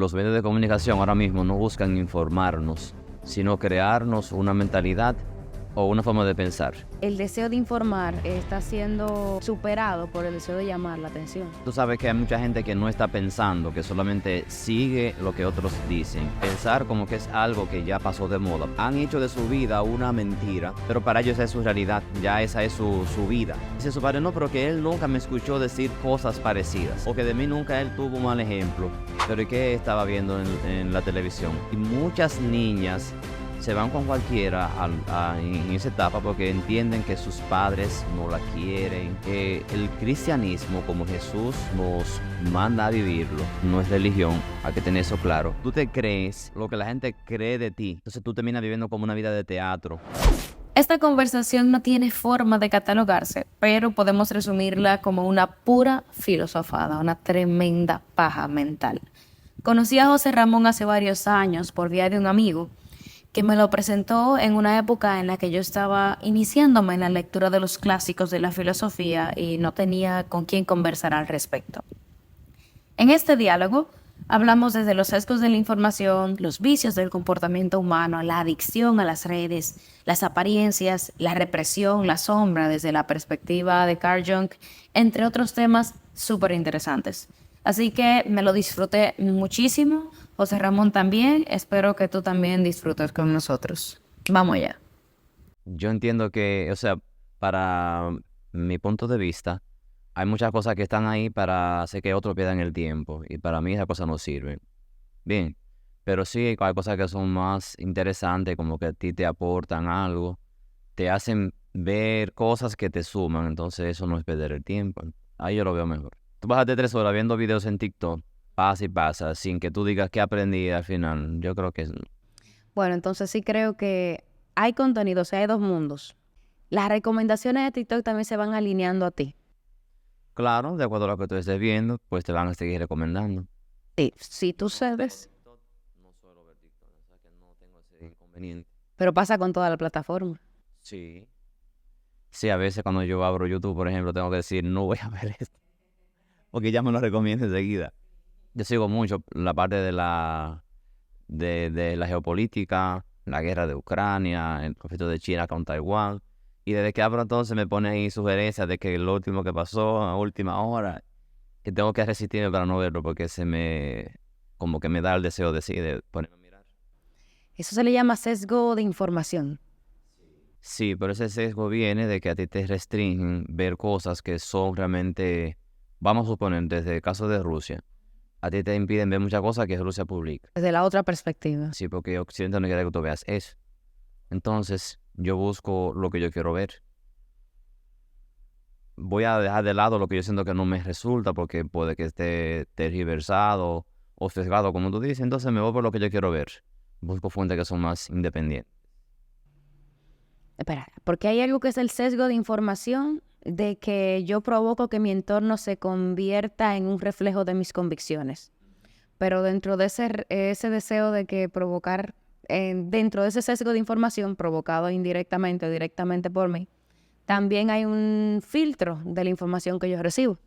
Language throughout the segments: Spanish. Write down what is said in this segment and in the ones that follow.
Los medios de comunicación ahora mismo no buscan informarnos, sino crearnos una mentalidad o una forma de pensar. El deseo de informar está siendo superado por el deseo de llamar la atención. Tú sabes que hay mucha gente que no está pensando, que solamente sigue lo que otros dicen. Pensar como que es algo que ya pasó de moda. Han hecho de su vida una mentira, pero para ellos esa es su realidad, ya esa es su vida. Dice su padre, no, pero que él nunca me escuchó decir cosas parecidas, o que de mí nunca él tuvo un mal ejemplo. Pero ¿y qué estaba viendo en la televisión? Y muchas niñas se van con cualquiera en esa etapa porque entienden que sus padres no la quieren. El cristianismo, como Jesús nos manda a vivirlo, no es religión, hay que tener eso claro. Tú te crees lo que la gente cree de ti, entonces tú terminas viviendo como una vida de teatro. Esta conversación no tiene forma de catalogarse, pero podemos resumirla como una pura filosofada, una tremenda paja mental. Conocí a José Ramón hace varios años por vía de un amigo que me lo presentó en una época en la que yo estaba iniciándome en la lectura de los clásicos de la filosofía y no tenía con quién conversar al respecto. En este diálogo hablamos desde los sesgos de la información, los vicios del comportamiento humano, la adicción a las redes, las apariencias, la represión, la sombra desde la perspectiva de Carl Jung, entre otros temas súper interesantes. Así que me lo disfruté muchísimo. José Ramón también. Espero que tú también disfrutes con nosotros. Vamos allá. Yo entiendo que, o sea, para mi punto de vista, hay muchas cosas que están ahí para hacer que otros pierdan el tiempo y para mí esas cosas no sirven. Bien, pero sí hay cosas que son más interesantes, como que a ti te aportan algo, te hacen ver cosas que te suman, entonces eso no es perder el tiempo. Ahí yo lo veo mejor. Tú pasas 3 horas viendo videos en TikTok, pasa y pasa, sin que tú digas qué aprendí al final. Yo creo que Bueno, entonces sí creo que hay contenido, o sea, hay dos mundos. Las recomendaciones de TikTok también se van alineando a ti. claro, de acuerdo a lo que tú estés viendo, pues te van a seguir recomendando. Sí, si tú cedes, No suelo ver TikTok, o sea que no tengo ese inconveniente. pero pasa con toda la plataforma. Sí. Sí, a veces cuando yo abro YouTube, por ejemplo, tengo que decir, no voy a ver esto, porque ya me lo recomienda enseguida. Yo sigo mucho la parte de la geopolítica, la guerra de Ucrania, el conflicto de China con Taiwán. Y desde que abro entonces me pone ahí sugerencias de que lo último que pasó a última hora, que tengo que resistirme para no verlo porque como que me da el deseo de ponerme a mirar. Eso se le llama sesgo de información. Sí, pero ese sesgo viene de que a ti te restringen ver cosas que son realmente, vamos a suponer, desde el caso de Rusia, a ti te impiden ver muchas cosas que Rusia publica. Desde la otra perspectiva. Sí, porque Occidente no quiere que tú veas eso. Entonces, yo busco lo que yo quiero ver. Voy a dejar de lado lo que yo siento que no me resulta porque puede que esté tergiversado o sesgado, como tú dices. Entonces, me voy por lo que yo quiero ver. Busco fuentes que son más independientes. Espera, porque hay algo que es el sesgo de información, de que yo provoco que mi entorno se convierta en un reflejo de mis convicciones. Pero dentro de ese deseo de que provocar, dentro de ese sesgo de información provocado indirectamente o directamente por mí, también hay un filtro de la información que yo recibo.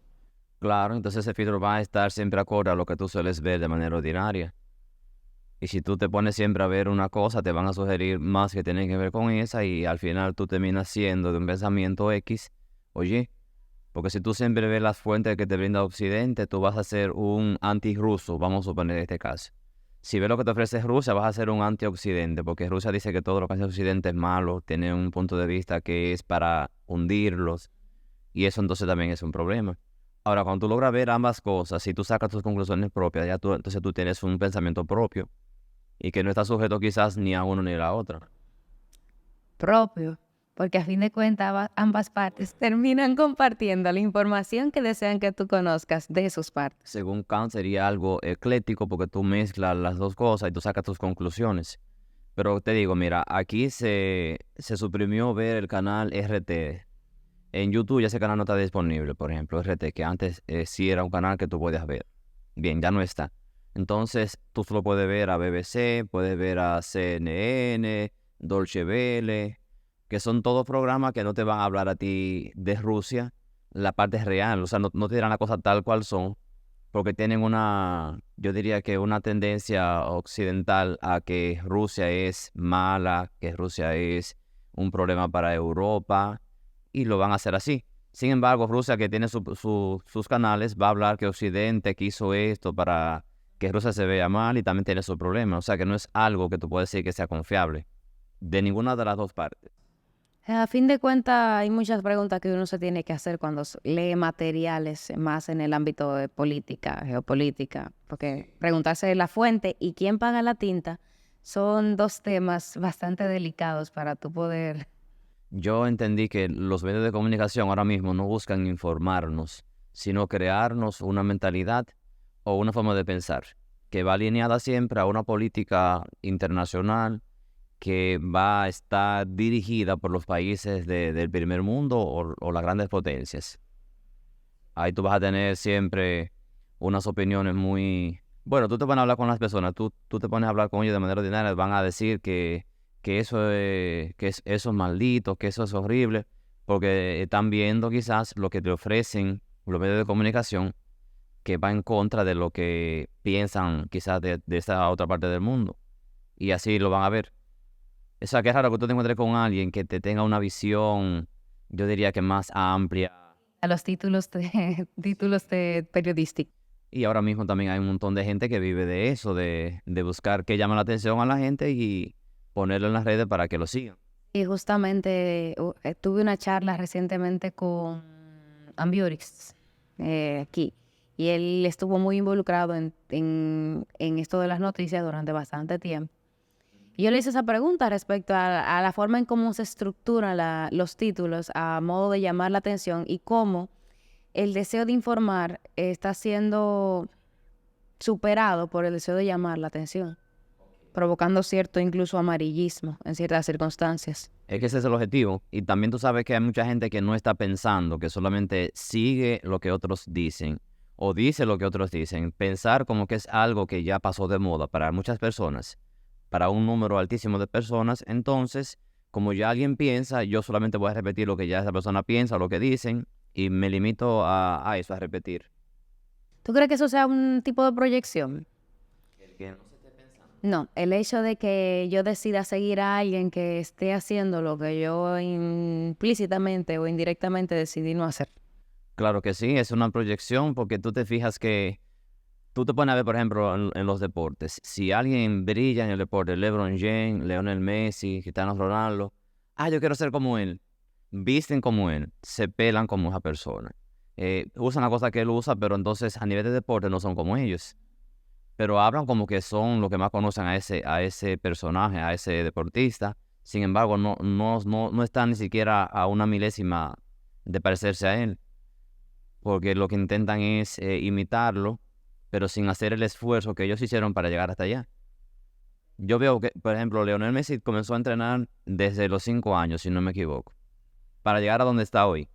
Claro, entonces ese filtro va a estar siempre acorde a lo que tú sueles ver de manera ordinaria. Y si tú te pones siempre a ver una cosa, te van a sugerir más que tienen que ver con esa y al final tú terminas siendo de un pensamiento X. Oye, porque si tú siempre ves las fuentes que te brinda Occidente, tú vas a ser un anti-ruso, vamos a suponer este caso. Si ves lo que te ofrece Rusia, vas a ser un anti-Occidente, porque Rusia dice que todo lo que hace Occidente es malo, tiene un punto de vista que es para hundirlos, y eso entonces también es un problema. Ahora, cuando tú logras ver ambas cosas, si tú sacas tus conclusiones propias, entonces tú tienes un pensamiento propio y que no está sujeto quizás ni a uno ni a la otra. Propio, porque a fin de cuentas ambas partes terminan compartiendo la información que desean que tú conozcas de sus partes. Según Kant sería algo ecléctico porque tú mezclas las dos cosas y tú sacas tus conclusiones. Pero te digo, mira, aquí se suprimió ver el canal RT. En YouTube ya ese canal no está disponible, por ejemplo, RT, que antes sí era un canal que tú podías ver. Bien, ya no está. Entonces, tú solo puedes ver a BBC, puedes ver a CNN, Deutsche Welle, que son todos programas que no te van a hablar a ti de Rusia, la parte real, o sea, no te dirán la cosa tal cual son, porque tienen yo diría que una tendencia occidental a que Rusia es mala, que Rusia es un problema para Europa, y lo van a hacer así. Sin embargo, Rusia, que tiene sus canales, va a hablar que Occidente quiso esto para que Rusia se vea mal y también tiene su problema. O sea que no es algo que tú puedes decir que sea confiable de ninguna de las dos partes. A fin de cuentas, hay muchas preguntas que uno se tiene que hacer cuando lee materiales más en el ámbito de política, geopolítica, porque preguntarse la fuente y quién paga la tinta son dos temas bastante delicados para tú poder... Yo entendí que los medios de comunicación ahora mismo no buscan informarnos, sino crearnos una mentalidad o una forma de pensar que va alineada siempre a una política internacional que va a estar dirigida por los países del primer mundo o las grandes potencias. Ahí tú vas a tener siempre unas opiniones muy... Bueno, tú te van a hablar con las personas, tú te pones a hablar con ellos de manera ordinaria, van a decir que eso es maldito, que eso es horrible, porque están viendo quizás lo que te ofrecen los medios de comunicación que va en contra de lo que piensan quizás de esa otra parte del mundo. Y así lo van a ver. O sea, que es raro que tú te encuentres con alguien que te tenga una visión, yo diría que más amplia. A los títulos de periodística. Y ahora mismo también hay un montón de gente que vive de eso, de buscar que llame la atención a la gente y ponerlo en las redes para que lo sigan. Y justamente tuve una charla recientemente con Ambiorix aquí. Y él estuvo muy involucrado en esto de las noticias durante bastante tiempo. Y yo le hice esa pregunta respecto a la forma en cómo se estructuran los títulos a modo de llamar la atención y cómo el deseo de informar está siendo superado por el deseo de llamar la atención, provocando cierto incluso amarillismo en ciertas circunstancias. Es que ese es el objetivo. Y también tú sabes que hay mucha gente que no está pensando, que solamente sigue lo que otros dicen o dice lo que otros dicen. Pensar como que es algo que ya pasó de moda para muchas personas, para un número altísimo de personas. Entonces, como ya alguien piensa, yo solamente voy a repetir lo que ya esa persona piensa o lo que dicen y me limito a eso, a repetir. ¿Tú crees que eso sea un tipo de proyección? El que no se esté pensando. No, el hecho de que yo decida seguir a alguien que esté haciendo lo que yo implícitamente o indirectamente decidí no hacer. Claro que sí, es una proyección porque tú te fijas que tú te pones a ver, por ejemplo, en los deportes. Si alguien brilla en el deporte, LeBron James, Lionel Messi, Cristiano Ronaldo, yo quiero ser como él. Visten como él, se pelan como esa persona. Usan la cosa que él usa, pero entonces a nivel de deporte no son como ellos. Pero hablan como que son los que más conocen a ese personaje, a ese deportista. Sin embargo, no están ni siquiera a una milésima de parecerse a él. Porque lo que intentan es imitarlo, pero sin hacer el esfuerzo que ellos hicieron para llegar hasta allá. Yo veo que, por ejemplo, Lionel Messi comenzó a entrenar desde los 5 años, si no me equivoco, para llegar a donde está hoy.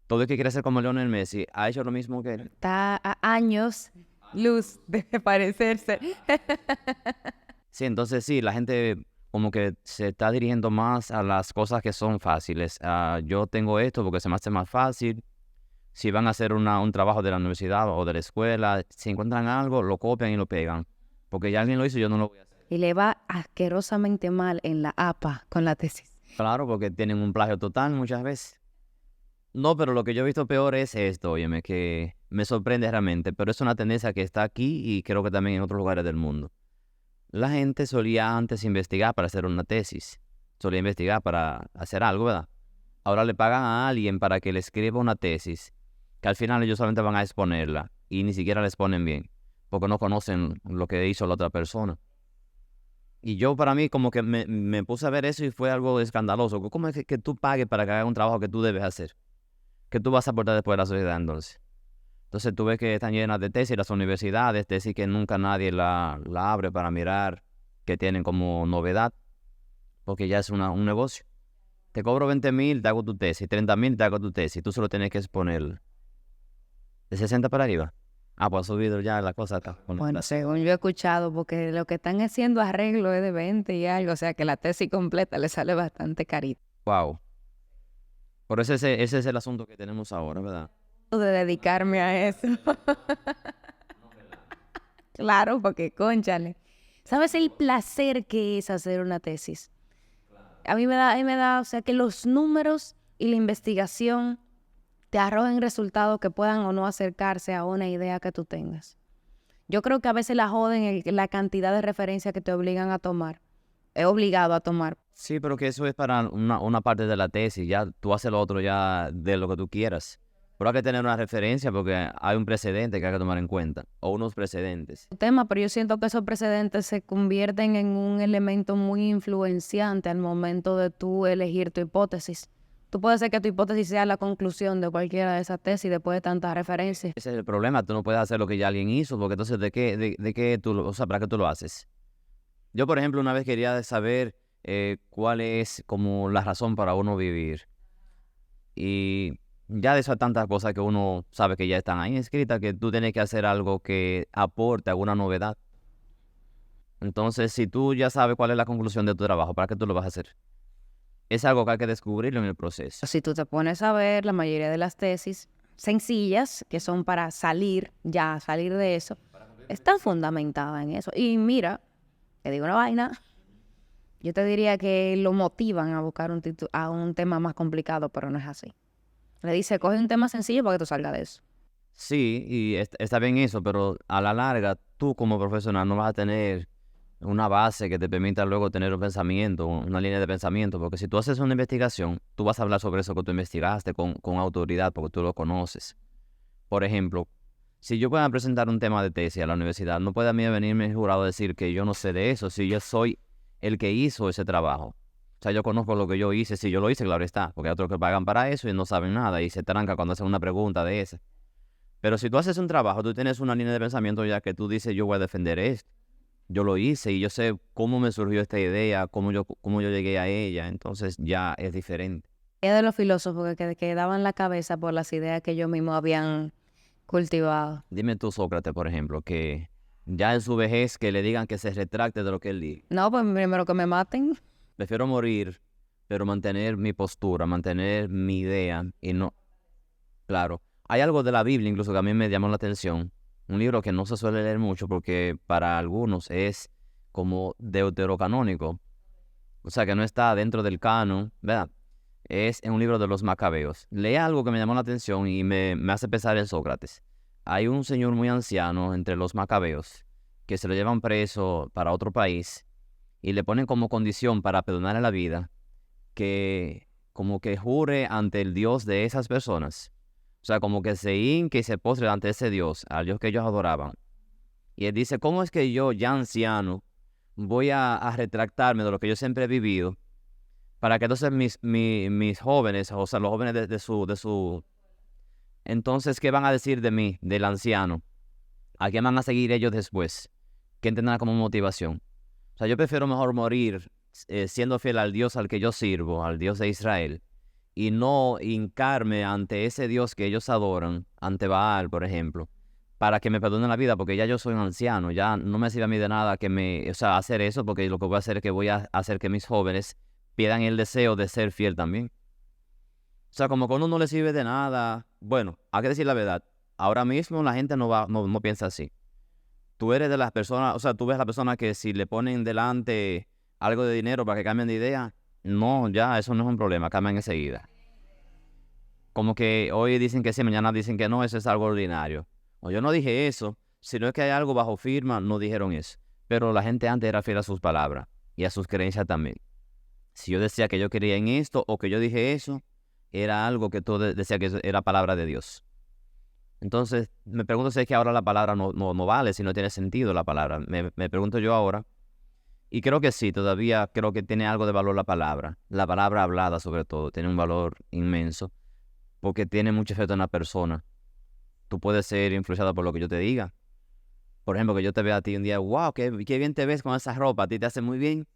Todo el que quiere ser como Lionel Messi ha hecho lo mismo que él. Está a años luz de parecerse. Sí, entonces sí, la gente como que se está dirigiendo más a las cosas que son fáciles. Yo tengo esto porque se me hace más fácil. Si van a hacer un trabajo de la universidad o de la escuela, si encuentran algo, lo copian y lo pegan. Porque ya alguien lo hizo, yo no lo voy a hacer. Y le va asquerosamente mal en la APA con la tesis. Claro, porque tienen un plagio total muchas veces. No, pero lo que yo he visto peor es esto, óyeme, que me sorprende realmente, pero es una tendencia que está aquí y creo que también en otros lugares del mundo. La gente solía antes investigar para hacer una tesis, solía investigar para hacer algo, ¿verdad? Ahora le pagan a alguien para que le escriba una tesis, que al final ellos solamente van a exponerla y ni siquiera la exponen bien, porque no conocen lo que hizo la otra persona. Y yo para mí como que me puse a ver eso y fue algo escandaloso. ¿Cómo es que tú pagues para que haga un trabajo que tú debes hacer? ¿Qué tú vas a aportar después de la sociedad entonces? Entonces tú ves que están llenas de tesis las universidades, tesis que nunca nadie la abre para mirar, que tienen como novedad, porque ya es un negocio. Te cobro 20,000, te hago tu tesis, 30,000, te hago tu tesis, tú solo tienes que exponer de 60 para arriba. Pues ha subido ya la cosa acá. Bueno, según yo he escuchado, porque lo que están haciendo arreglo es de 20 y algo, o sea que la tesis completa le sale bastante carita. Wow. Por eso ese es el asunto que tenemos ahora, ¿verdad? De dedicarme a eso. Claro, porque cónchale. ¿Sabes el placer que es hacer una tesis? A mí me da, o sea, que los números y la investigación te arrojen resultados que puedan o no acercarse a una idea que tú tengas. Yo creo que a veces la joden la cantidad de referencias que te obligan a tomar. Es obligado a tomar. Sí, pero que eso es para una parte de la tesis, ya tú haces lo otro ya de lo que tú quieras. Pero hay que tener una referencia porque hay un precedente que hay que tomar en cuenta, o unos precedentes. Tema, pero yo siento que esos precedentes se convierten en un elemento muy influenciante al momento de tú elegir tu hipótesis. Tú puedes ser que tu hipótesis sea la conclusión de cualquiera de esas tesis después de tantas referencias. Ese es el problema, tú no puedes hacer lo que ya alguien hizo, porque entonces ¿de qué tú, o sea, para qué tú lo haces? Yo, por ejemplo, una vez quería saber cuál es como la razón para uno vivir. Y ya de eso hay tantas cosas que uno sabe que ya están ahí escritas, que tú tienes que hacer algo que aporte alguna novedad. Entonces, si tú ya sabes cuál es la conclusión de tu trabajo, ¿para qué tú lo vas a hacer? Es algo que hay que descubrirlo en el proceso. Si tú te pones a ver la mayoría de las tesis sencillas, que son para salir de eso, están fundamentadas en eso. Y mira, te digo una vaina, yo te diría que lo motivan a buscar a un tema más complicado, pero no es así. Le dice, coge un tema sencillo para que tú salgas de eso. Sí, y está bien eso, pero a la larga, tú como profesional no vas a tener una base que te permita luego tener un pensamiento, una línea de pensamiento, porque si tú haces una investigación, tú vas a hablar sobre eso que tú investigaste con autoridad, porque tú lo conoces. Por ejemplo, si yo puedo presentar un tema de tesis a la universidad, no puede a mí venirme el jurado a decir que yo no sé de eso, si yo soy el que hizo ese trabajo. O sea, yo conozco lo que yo hice, si yo lo hice, claro está, porque hay otros que pagan para eso y no saben nada y se tranca cuando hacen una pregunta de esa. Pero si tú haces un trabajo, tú tienes una línea de pensamiento ya que tú dices, yo voy a defender esto. Yo lo hice y yo sé cómo me surgió esta idea, cómo yo llegué a ella, entonces ya es diferente. Es de los filósofos que daban la cabeza por las ideas que ellos mismos habían cultivado. Dime tú, Sócrates, por ejemplo, que ya en su vejez que le digan que se retracte de lo que él dijo. No, pues primero que me maten. Prefiero morir, pero mantener mi postura, mantener mi idea y no... Claro, hay algo de la Biblia incluso que a mí me llamó la atención. Un libro que no se suele leer mucho porque para algunos es como deuterocanónico. O sea, que no está dentro del canon, ¿verdad? Es en un libro de los Macabeos. Leí algo que me llamó la atención y me hace pensar en Sócrates. Hay un señor muy anciano entre los Macabeos que se lo llevan preso para otro país y le ponen como condición para perdonarle la vida que como que jure ante el Dios de esas personas. O sea, como que se hinque y se postre ante ese Dios, al Dios que ellos adoraban. Y él dice, ¿cómo es que yo, ya anciano, voy a retractarme de lo que yo siempre he vivido para que entonces mis jóvenes, o sea, los jóvenes de su... Entonces, ¿qué van a decir de mí, del anciano? ¿A quién van a seguir ellos después? ¿Qué tendrán como motivación? O sea, yo prefiero mejor morir siendo fiel al Dios al que yo sirvo, al Dios de Israel, y no hincarme ante ese Dios que ellos adoran, ante Baal, por ejemplo, para que me perdonen la vida, porque ya yo soy un anciano, ya no me sirve a mí de nada hacer eso, porque lo que voy a hacer es que voy a hacer que mis jóvenes pierdan el deseo de ser fiel también. O sea, como que a uno no le sirve de nada. Bueno, hay que decir la verdad. Ahora mismo la gente no piensa así. Tú eres de las personas, o sea, tú ves a la persona que si le ponen delante algo de dinero para que cambien de idea, no, ya, eso no es un problema, cambian enseguida. Como que hoy dicen que sí, mañana dicen que no, eso es algo ordinario. O yo no dije eso, si no es que hay algo bajo firma, no dijeron eso. Pero la gente antes era fiel a sus palabras y a sus creencias también. Si yo decía que yo quería en esto o que yo dije eso, era algo que tú decías que eso era palabra de Dios. Entonces, me pregunto si es que ahora la palabra no vale, si no tiene sentido la palabra. Me pregunto yo ahora. Y creo que sí, todavía creo que tiene algo de valor la palabra. La palabra hablada, sobre todo, tiene un valor inmenso porque tiene mucho efecto en la persona. Tú puedes ser influenciado por lo que yo te diga. Por ejemplo, que yo te vea a ti un día, wow, qué bien te ves con esa ropa, a ti te hace muy bien.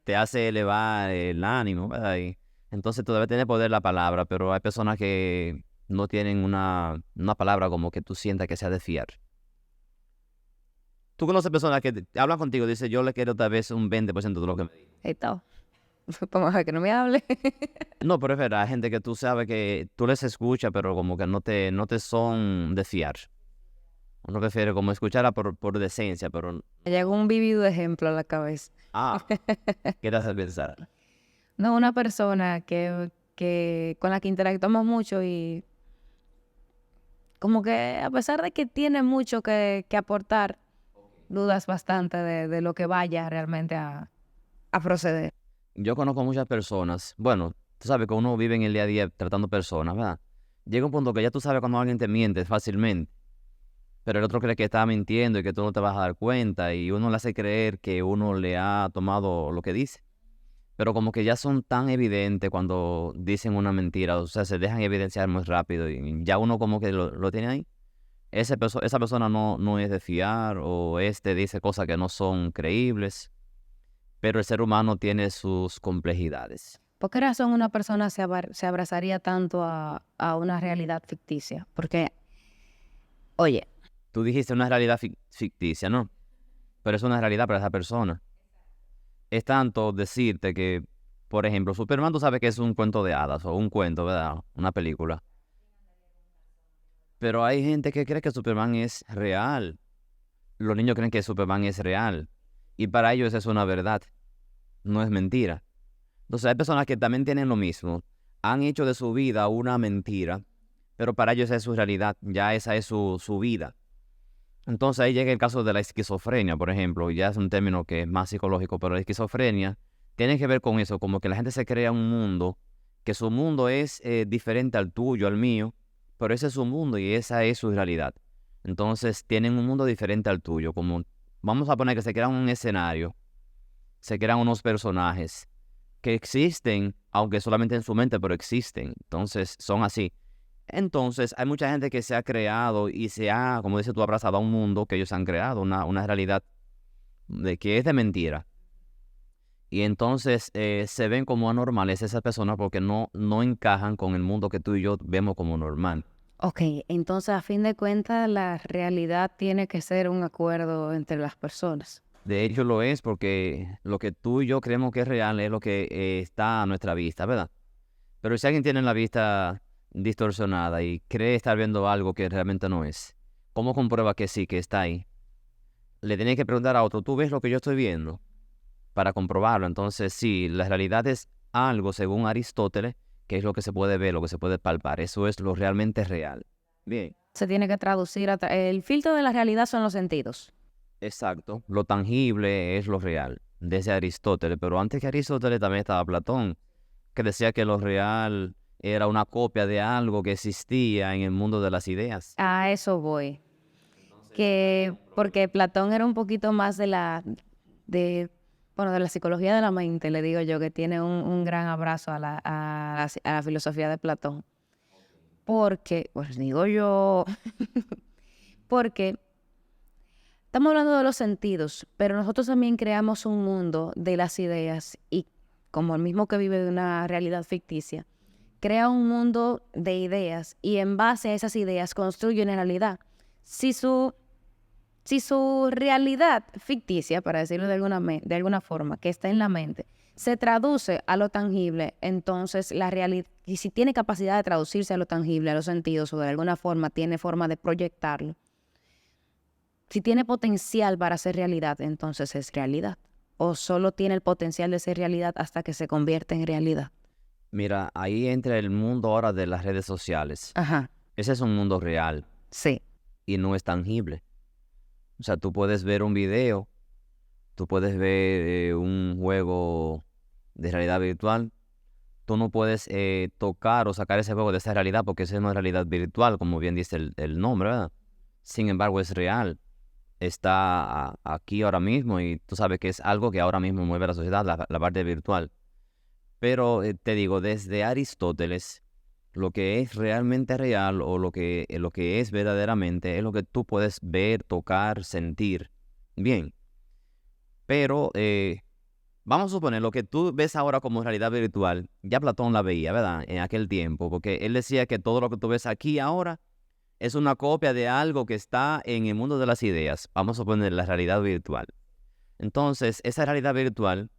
Te hace elevar el ánimo, ¿verdad? Y entonces todavía tiene poder la palabra, pero hay personas que no tienen una palabra como que tú sientas que sea de fiar. Tú conoces personas que hablan contigo y dicen, yo le quiero tal vez un 20% de lo que me dijo. Ahí está. Vamos a ver que no me hable. No, pero es verdad, hay gente que tú sabes que tú les escuchas, pero como que no te son de fiar. Uno prefiere como escucharla por decencia, pero... Me llegó un vívido ejemplo a la cabeza. Ah, ¿qué te hace pensar? No, una persona con la que interactuamos mucho y como que a pesar de que tiene mucho que aportar, dudas bastante de lo que vaya realmente a proceder. Yo conozco muchas personas, bueno, tú sabes que uno vive en el día a día tratando personas, ¿verdad? Llega un punto que ya tú sabes cuando alguien te miente fácilmente, pero el otro cree que está mintiendo y que tú no te vas a dar cuenta y uno le hace creer que uno le ha tomado lo que dice. Pero como que ya son tan evidentes cuando dicen una mentira, o sea, se dejan evidenciar muy rápido y ya uno como que lo tiene ahí. Esa persona no es de fiar o dice cosas que no son creíbles, pero el ser humano tiene sus complejidades. ¿Por qué razón una persona se abrazaría tanto a una realidad ficticia? Porque, oye, Tú dijiste una realidad ficticia, ¿no? Pero es una realidad para esa persona. Es tanto decirte que, por ejemplo, Superman tú sabes que es un cuento de hadas o un cuento, ¿verdad? Una película. Pero hay gente que cree que Superman es real. Los niños creen que Superman es real. Y para ellos es una verdad, no es mentira. Entonces hay personas que también tienen lo mismo. Han hecho de su vida una mentira, pero para ellos esa es su realidad, ya esa es su vida. Entonces ahí llega el caso de la esquizofrenia, por ejemplo, ya es un término que es más psicológico, pero la esquizofrenia tiene que ver con eso, como que la gente se crea un mundo, que su mundo es diferente al tuyo, al mío, pero ese es su mundo y esa es su realidad. Entonces tienen un mundo diferente al tuyo, como vamos a poner que se crean un escenario, se crean unos personajes que existen, aunque solamente en su mente, pero existen, entonces son así. Entonces, hay mucha gente que se ha creado y como dices tú, abrazado a un mundo que ellos han creado, una realidad de que es de mentira. Y entonces se ven como anormales esas personas porque no encajan con el mundo que tú y yo vemos como normal. ok, entonces a fin de cuentas la realidad tiene que ser un acuerdo entre las personas. De hecho, lo es porque lo que tú y yo creemos que es real es lo que está a nuestra vista, ¿verdad? Pero si alguien tiene la vista distorsionada y cree estar viendo algo que realmente no es, ¿cómo comprueba que sí, que está ahí? Le tiene que preguntar a otro, ¿tú ves lo que yo estoy viendo? Para comprobarlo. Entonces, sí, la realidad es algo, según Aristóteles, que es lo que se puede ver, lo que se puede palpar. Eso es lo realmente real. Bien, Se tiene que traducir, el filtro de la realidad son los sentidos. exacto. Lo tangible es lo real, desde Aristóteles. Pero antes que Aristóteles también estaba Platón, que decía que lo real era una copia de algo que existía en el mundo de las ideas. A eso voy. Que porque Platón era un poquito más de la psicología de la mente, le digo yo, que tiene un gran abrazo a la filosofía de Platón. Porque, pues digo yo, porque estamos hablando de los sentidos, pero nosotros también creamos un mundo de las ideas y como el mismo que vive de una realidad ficticia, crea un mundo de ideas y en base a esas ideas construye una realidad. Si su realidad ficticia, para decirlo de alguna forma, que está en la mente, se traduce a lo tangible, entonces la realidad, y si tiene capacidad de traducirse a lo tangible, a los sentidos, o de alguna forma tiene forma de proyectarlo, si tiene potencial para ser realidad, entonces es realidad. O solo tiene el potencial de ser realidad hasta que se convierte en realidad. Mira, ahí entra el mundo ahora de las redes sociales. Ajá, Ese es un mundo real sí. y no es tangible. O sea, tú puedes ver un video, tú puedes ver un juego de realidad virtual. Tú no puedes tocar o sacar ese juego de esa realidad porque esa es una realidad virtual, como bien dice el nombre, ¿verdad? Sin embargo, es real. Está aquí ahora mismo y tú sabes que es algo que ahora mismo mueve a la sociedad, la parte virtual. Pero te digo, desde Aristóteles, lo que es realmente real o lo que es verdaderamente es lo que tú puedes ver, tocar, sentir. Bien, pero vamos a suponer lo que tú ves ahora como realidad virtual, ya Platón la veía, ¿verdad? En aquel tiempo, porque él decía que todo lo que tú ves aquí ahora es una copia de algo que está en el mundo de las ideas. Vamos a suponer la realidad virtual. Entonces, esa realidad virtual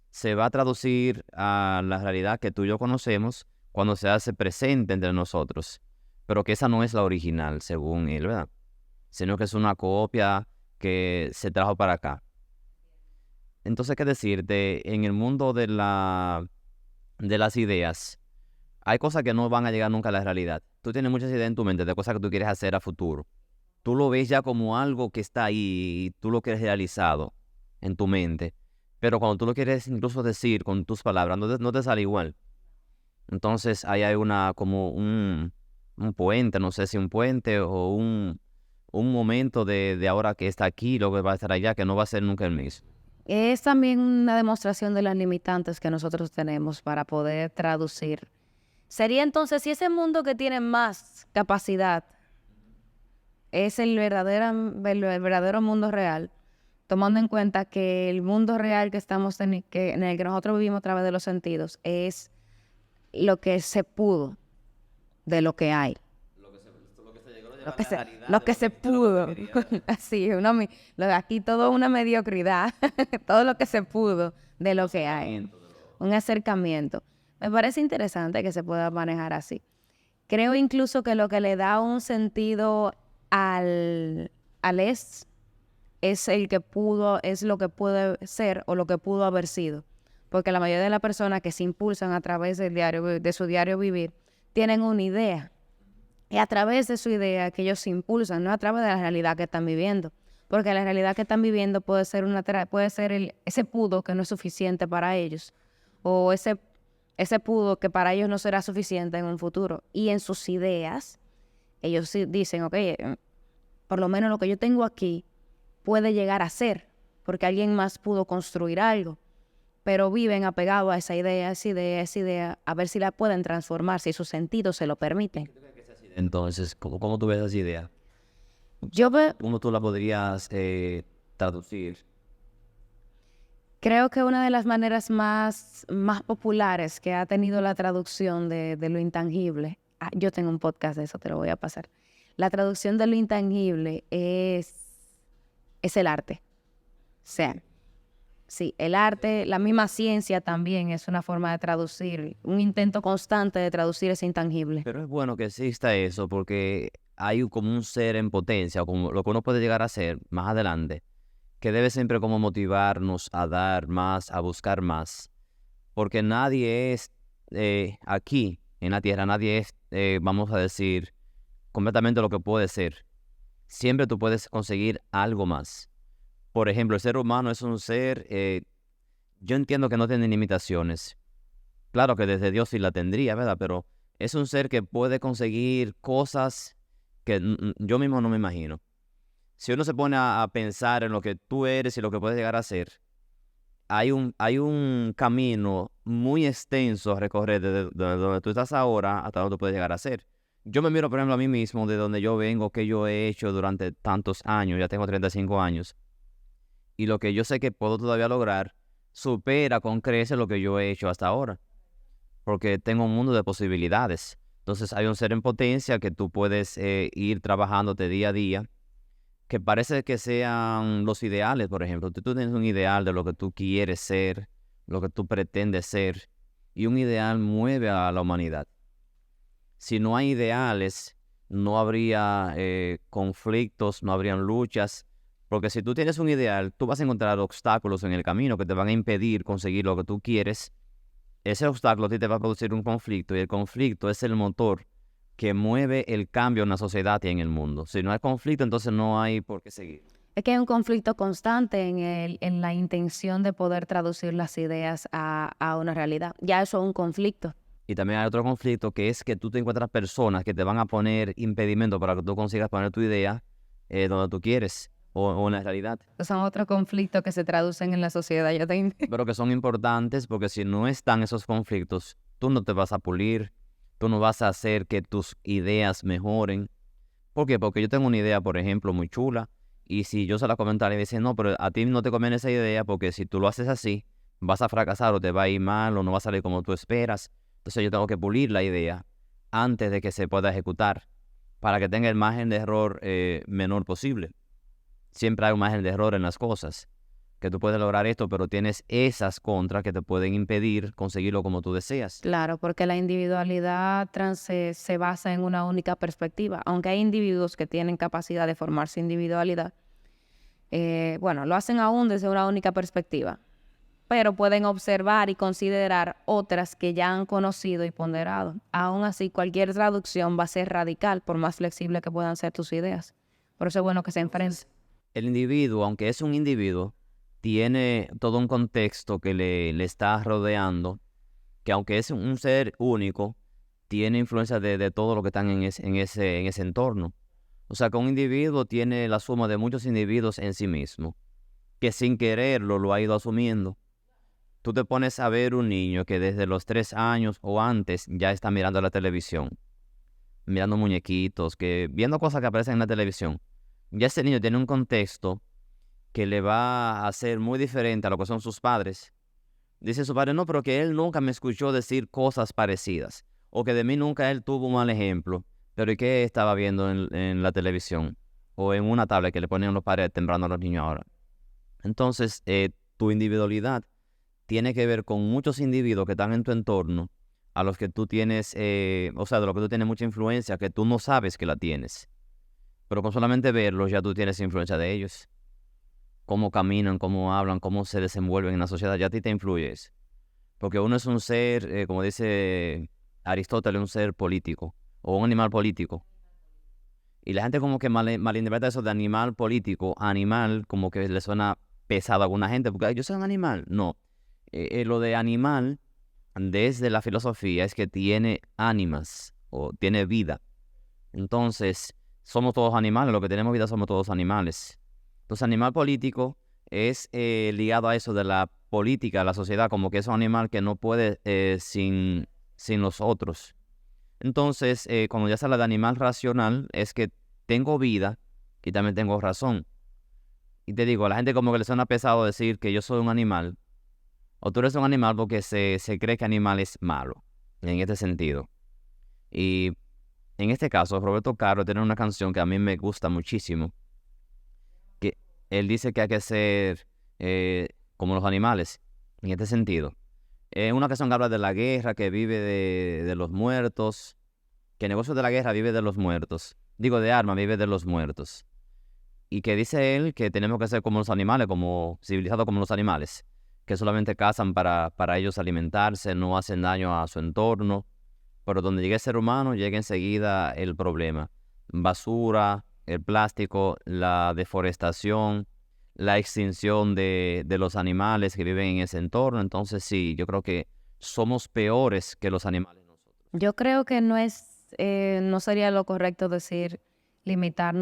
se va a traducir a la realidad que tú y yo conocemos cuando se hace presente entre nosotros, pero que esa no es la original, según él, ¿verdad? sino que es una copia que se trajo para acá. Entonces, ¿qué decirte? En el mundo de las ideas, hay cosas que no van a llegar nunca a la realidad. Tú tienes muchas ideas en tu mente de cosas que tú quieres hacer a futuro. Tú lo ves ya como algo que está ahí y tú lo quieres realizado en tu mente. Pero cuando tú lo quieres incluso decir con tus palabras, no te sale igual. Entonces ahí hay como un puente, no sé si un puente o un momento de ahora que está aquí, lo que va a estar allá, que no va a ser nunca el mismo. Es también una demostración de las limitantes que nosotros tenemos para poder traducir. Sería entonces, si ese mundo que tiene más capacidad es el verdadero mundo real, tomando en cuenta que el mundo real que en el que nosotros vivimos a través de los sentidos es lo que se pudo de lo que hay. Lo que se pudo. Así, aquí todo una mediocridad. Todo lo que se pudo de lo que hay. Un acercamiento. Me parece interesante que se pueda manejar así. Creo incluso que lo que le da un sentido al es lo que puede ser o lo que pudo haber sido. Porque la mayoría de las personas que se impulsan a través de su diario vivir tienen una idea. Y a través de su idea que ellos se impulsan, no a través de la realidad que están viviendo. Porque la realidad que están viviendo puede ser ese pudo que no es suficiente para ellos. O ese pudo que para ellos no será suficiente en un futuro. Y en sus ideas, ellos sí dicen, ok, por lo menos lo que yo tengo aquí puede llegar a ser, porque alguien más pudo construir algo. Pero viven apegados a esa idea, a ver si la pueden transformar, si sus sentidos se lo permiten. Entonces, ¿cómo tú ves esa idea? Yo ¿Cómo tú la podrías traducir? creo que una de las maneras más populares que ha tenido la traducción de lo intangible, yo tengo un podcast de eso, te lo voy a pasar. La traducción de lo intangible es el arte. O sea, sí, el arte, la misma ciencia también es una forma de traducir, un intento constante de traducir ese intangible. Pero es bueno que exista eso porque hay como un ser en potencia, o como lo que uno puede llegar a ser más adelante, que debe siempre como motivarnos a dar más, a buscar más. Porque nadie es aquí, en la Tierra, nadie es, vamos a decir, completamente lo que puede ser. Siempre tú puedes conseguir algo más. Por ejemplo, el ser humano es un ser, yo entiendo que no tiene limitaciones. Claro que desde Dios sí la tendría, ¿verdad? Pero es un ser que puede conseguir cosas que yo mismo no me imagino. Si uno se pone a pensar en lo que tú eres y lo que puedes llegar a ser, hay un camino muy extenso a recorrer desde donde tú estás ahora hasta donde tú puedes llegar a ser. Yo me miro, por ejemplo, a mí mismo, de donde yo vengo, que yo he hecho durante tantos años, ya tengo 35 años, y lo que yo sé que puedo todavía lograr supera con creces lo que yo he hecho hasta ahora, porque tengo un mundo de posibilidades. Entonces hay un ser en potencia que tú puedes ir trabajándote día a día, que parece que sean los ideales, por ejemplo. Tú tienes un ideal de lo que tú quieres ser, lo que tú pretendes ser, y un ideal mueve a la humanidad. Si no hay ideales, no habría conflictos, no habrían luchas, porque si tú tienes un ideal, tú vas a encontrar obstáculos en el camino que te van a impedir conseguir lo que tú quieres. Ese obstáculo a ti te va a producir un conflicto, y el conflicto es el motor que mueve el cambio en la sociedad y en el mundo. Si no hay conflicto, entonces no hay por qué seguir. Es que hay un conflicto constante en la intención de poder traducir las ideas a una realidad. Ya eso es un conflicto. Y también hay otro conflicto, que es que tú te encuentras personas que te van a poner impedimentos para que tú consigas poner tu idea donde tú quieres o en la realidad. Son otros conflictos que se traducen en la sociedad. Pero que son importantes, porque si no están esos conflictos, tú no te vas a pulir, tú no vas a hacer que tus ideas mejoren. ¿Por qué? Porque yo tengo una idea, por ejemplo, muy chula, y si yo se la comentara y me dicen, no, pero a ti no te conviene esa idea, porque si tú lo haces así, vas a fracasar o te va a ir mal o no va a salir como tú esperas. Entonces yo tengo que pulir la idea antes de que se pueda ejecutar, para que tenga el margen de error menor posible. Siempre hay un margen de error en las cosas. que tú puedes lograr esto, pero tienes esas contras que te pueden impedir conseguirlo como tú deseas. Claro, porque la individualidad trans se basa en una única perspectiva. Aunque hay individuos que tienen capacidad de formar su individualidad, bueno, lo hacen aún desde una única perspectiva, pero pueden observar y considerar otras que ya han conocido y ponderado. Aún así, cualquier traducción va a ser radical, por más flexible que puedan ser tus ideas. Por eso es bueno que se enfrenten. El individuo, aunque es un individuo, tiene todo un contexto que le está rodeando, que aunque es un ser único, tiene influencia de todo lo que están en ese entorno. O sea, que un individuo tiene la suma de muchos individuos en sí mismo, que sin quererlo lo ha ido asumiendo. Tú te pones a ver un niño que desde los 3 años o antes ya está mirando la televisión, mirando muñequitos, viendo cosas que aparecen en la televisión. Ya ese niño tiene un contexto que le va a ser muy diferente a lo que son sus padres. Dice su padre, no, pero que él nunca me escuchó decir cosas parecidas, o que de mí nunca él tuvo un mal ejemplo, pero ¿y qué estaba viendo en la televisión? O en una tablet que le ponen los padres temprano a los niños ahora. Entonces, tu individualidad tiene que ver con muchos individuos que están en tu entorno, a los que tú tienes, o sea, de los que tú tienes mucha influencia, que tú no sabes que la tienes. Pero con solamente verlos ya tú tienes influencia de ellos. Cómo caminan, cómo hablan, cómo se desenvuelven en la sociedad, ya a ti te influye eso. Porque uno es un ser, como dice Aristóteles, un ser político, o un animal político. Y la gente como que malinterpreta eso de animal político, animal, como que le suena pesado a alguna gente, porque "Ay, yo soy un animal". No, lo de animal, desde la filosofía, es que tiene ánimas, o tiene vida. Entonces, somos todos animales, los que tenemos vida somos todos animales. Entonces, animal político es ligado a eso de la política, la sociedad, como que es un animal que no puede sin los otros. Entonces, cuando ya se habla de animal racional, es que tengo vida y también tengo razón. Y te digo, a la gente como que le suena pesado decir que yo soy un animal, o tú eres un animal porque se cree que animal es malo, en este sentido. Y en este caso, Roberto Carlos tiene una canción que a mí me gusta muchísimo, que él dice que hay que ser como los animales, en este sentido. Una canción que habla de la guerra, que vive de los muertos, que el negocio de la guerra vive de los muertos. Digo, de armas, vive de los muertos. Y que dice él que tenemos que ser como los animales, como civilizados como los animales, que solamente cazan para ellos alimentarse, no hacen daño a su entorno. Pero donde llegue el ser humano, llega enseguida el problema. Basura, el plástico, la deforestación, la extinción de los animales que viven en ese entorno. Entonces sí, yo creo que somos peores que los animales nosotros. Yo creo que no sería lo correcto decir limitar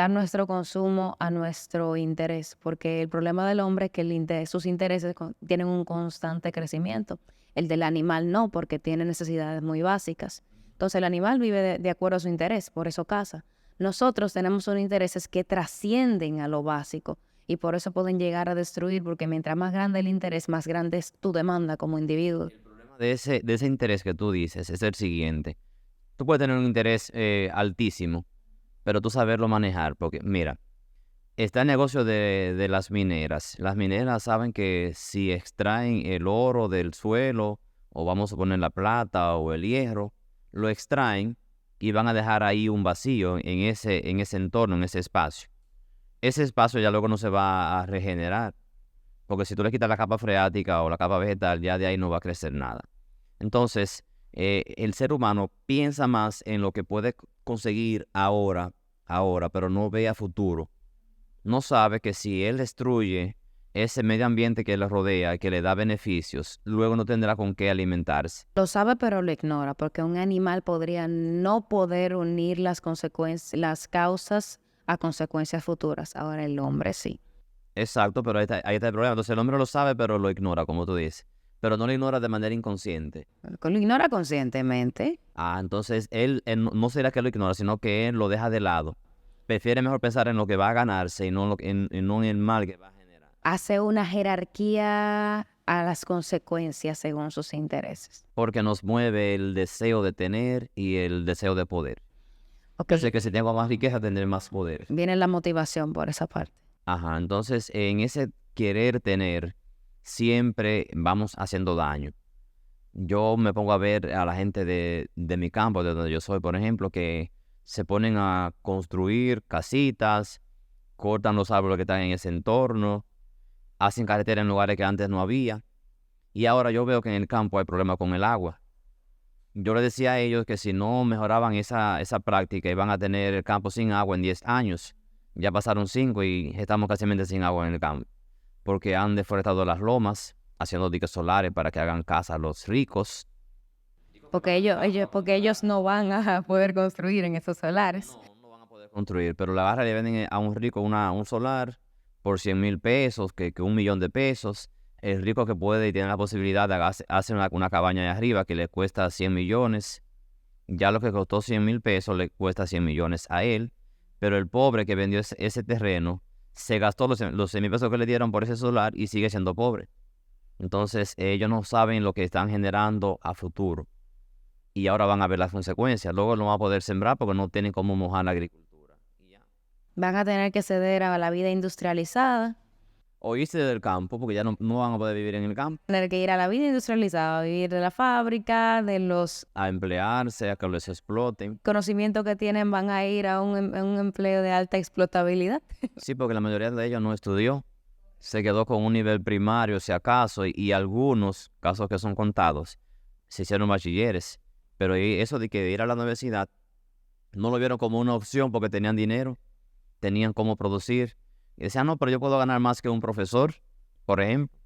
nuestro consumo a nuestro interés, porque el problema del hombre es que sus intereses tienen un constante crecimiento. El del animal no, porque tiene necesidades muy básicas. Entonces el animal vive de acuerdo a su interés, por eso caza. Nosotros tenemos unos intereses que trascienden a lo básico y por eso pueden llegar a destruir, porque mientras más grande el interés, más grande es tu demanda como individuo. El problema de ese interés que tú dices es el siguiente. Tú puedes tener un interés altísimo, pero tú saberlo manejar, porque mira, está el negocio de las mineras. Las mineras saben que si extraen el oro del suelo, o vamos a poner la plata o el hierro, lo extraen y van a dejar ahí un vacío en ese entorno, en ese espacio. Ese espacio ya luego no se va a regenerar, porque si tú le quitas la capa freática o la capa vegetal, ya de ahí no va a crecer nada. Entonces, el ser humano piensa más en lo que puede conseguir ahora, pero no ve a futuro. No sabe que si él destruye ese medio ambiente que le rodea y que le da beneficios, luego no tendrá con qué alimentarse. Lo sabe, pero lo ignora, porque un animal podría no poder unir las causas a consecuencias futuras. Ahora el hombre sí. Exacto, pero ahí está el problema. Entonces el hombre lo sabe, pero lo ignora, como tú dices. Pero no lo ignora de manera inconsciente. Lo ignora conscientemente. Entonces él no será que lo ignora, sino que él lo deja de lado. Prefiere mejor pensar en lo que va a ganarse y no en el mal que va a generar. Hace una jerarquía a las consecuencias según sus intereses. Porque nos mueve el deseo de tener y el deseo de poder. Okay. Yo sé que si tengo más riqueza tendré más poder. Viene la motivación por esa parte. Ajá, entonces en ese querer tener, siempre vamos haciendo daño. Yo me pongo a ver a la gente de mi campo, de donde yo soy, por ejemplo, que se ponen a construir casitas, cortan los árboles que están en ese entorno, hacen carreteras en lugares que antes no había. Y ahora yo veo que en el campo hay problemas con el agua. Yo les decía a ellos que si no mejoraban esa práctica, iban a tener el campo sin agua en 10 años. Ya pasaron 5 y estamos casi sin agua en el campo. Porque han deforestado las lomas, haciendo diques solares para que hagan casas los ricos. Porque ellos no van a poder construir en esos solares. No van a poder construir, pero la barra le venden a un rico un solar por 100,000 pesos, que 1 millón de pesos. El rico que puede y tiene la posibilidad de hacer una cabaña allá arriba que le cuesta 100 millones. Ya lo que costó 100,000 pesos le cuesta 100 millones a él. Pero el pobre que vendió ese terreno se gastó los 100,000 pesos que le dieron por ese solar y sigue siendo pobre. Entonces ellos no saben lo que están generando a futuro. Y ahora van a ver las consecuencias. Luego no van a poder sembrar porque no tienen cómo mojar la agricultura. Y ya. Van a tener que ceder a la vida industrializada, O irse del campo porque ya no van a poder vivir en el campo. tener que ir a la vida industrializada, a vivir de la fábrica, de los A emplearse, a que les exploten. conocimientos que tienen, van a ir a un empleo de alta explotabilidad. Sí, porque la mayoría de ellos no estudió. Se quedó con un nivel primario, si acaso, y algunos, casos que son contados, se hicieron bachilleres. Pero eso de que ir a la universidad no lo vieron como una opción porque tenían dinero, tenían cómo producir. Y decían, no, pero yo puedo ganar más que un profesor, por ejemplo.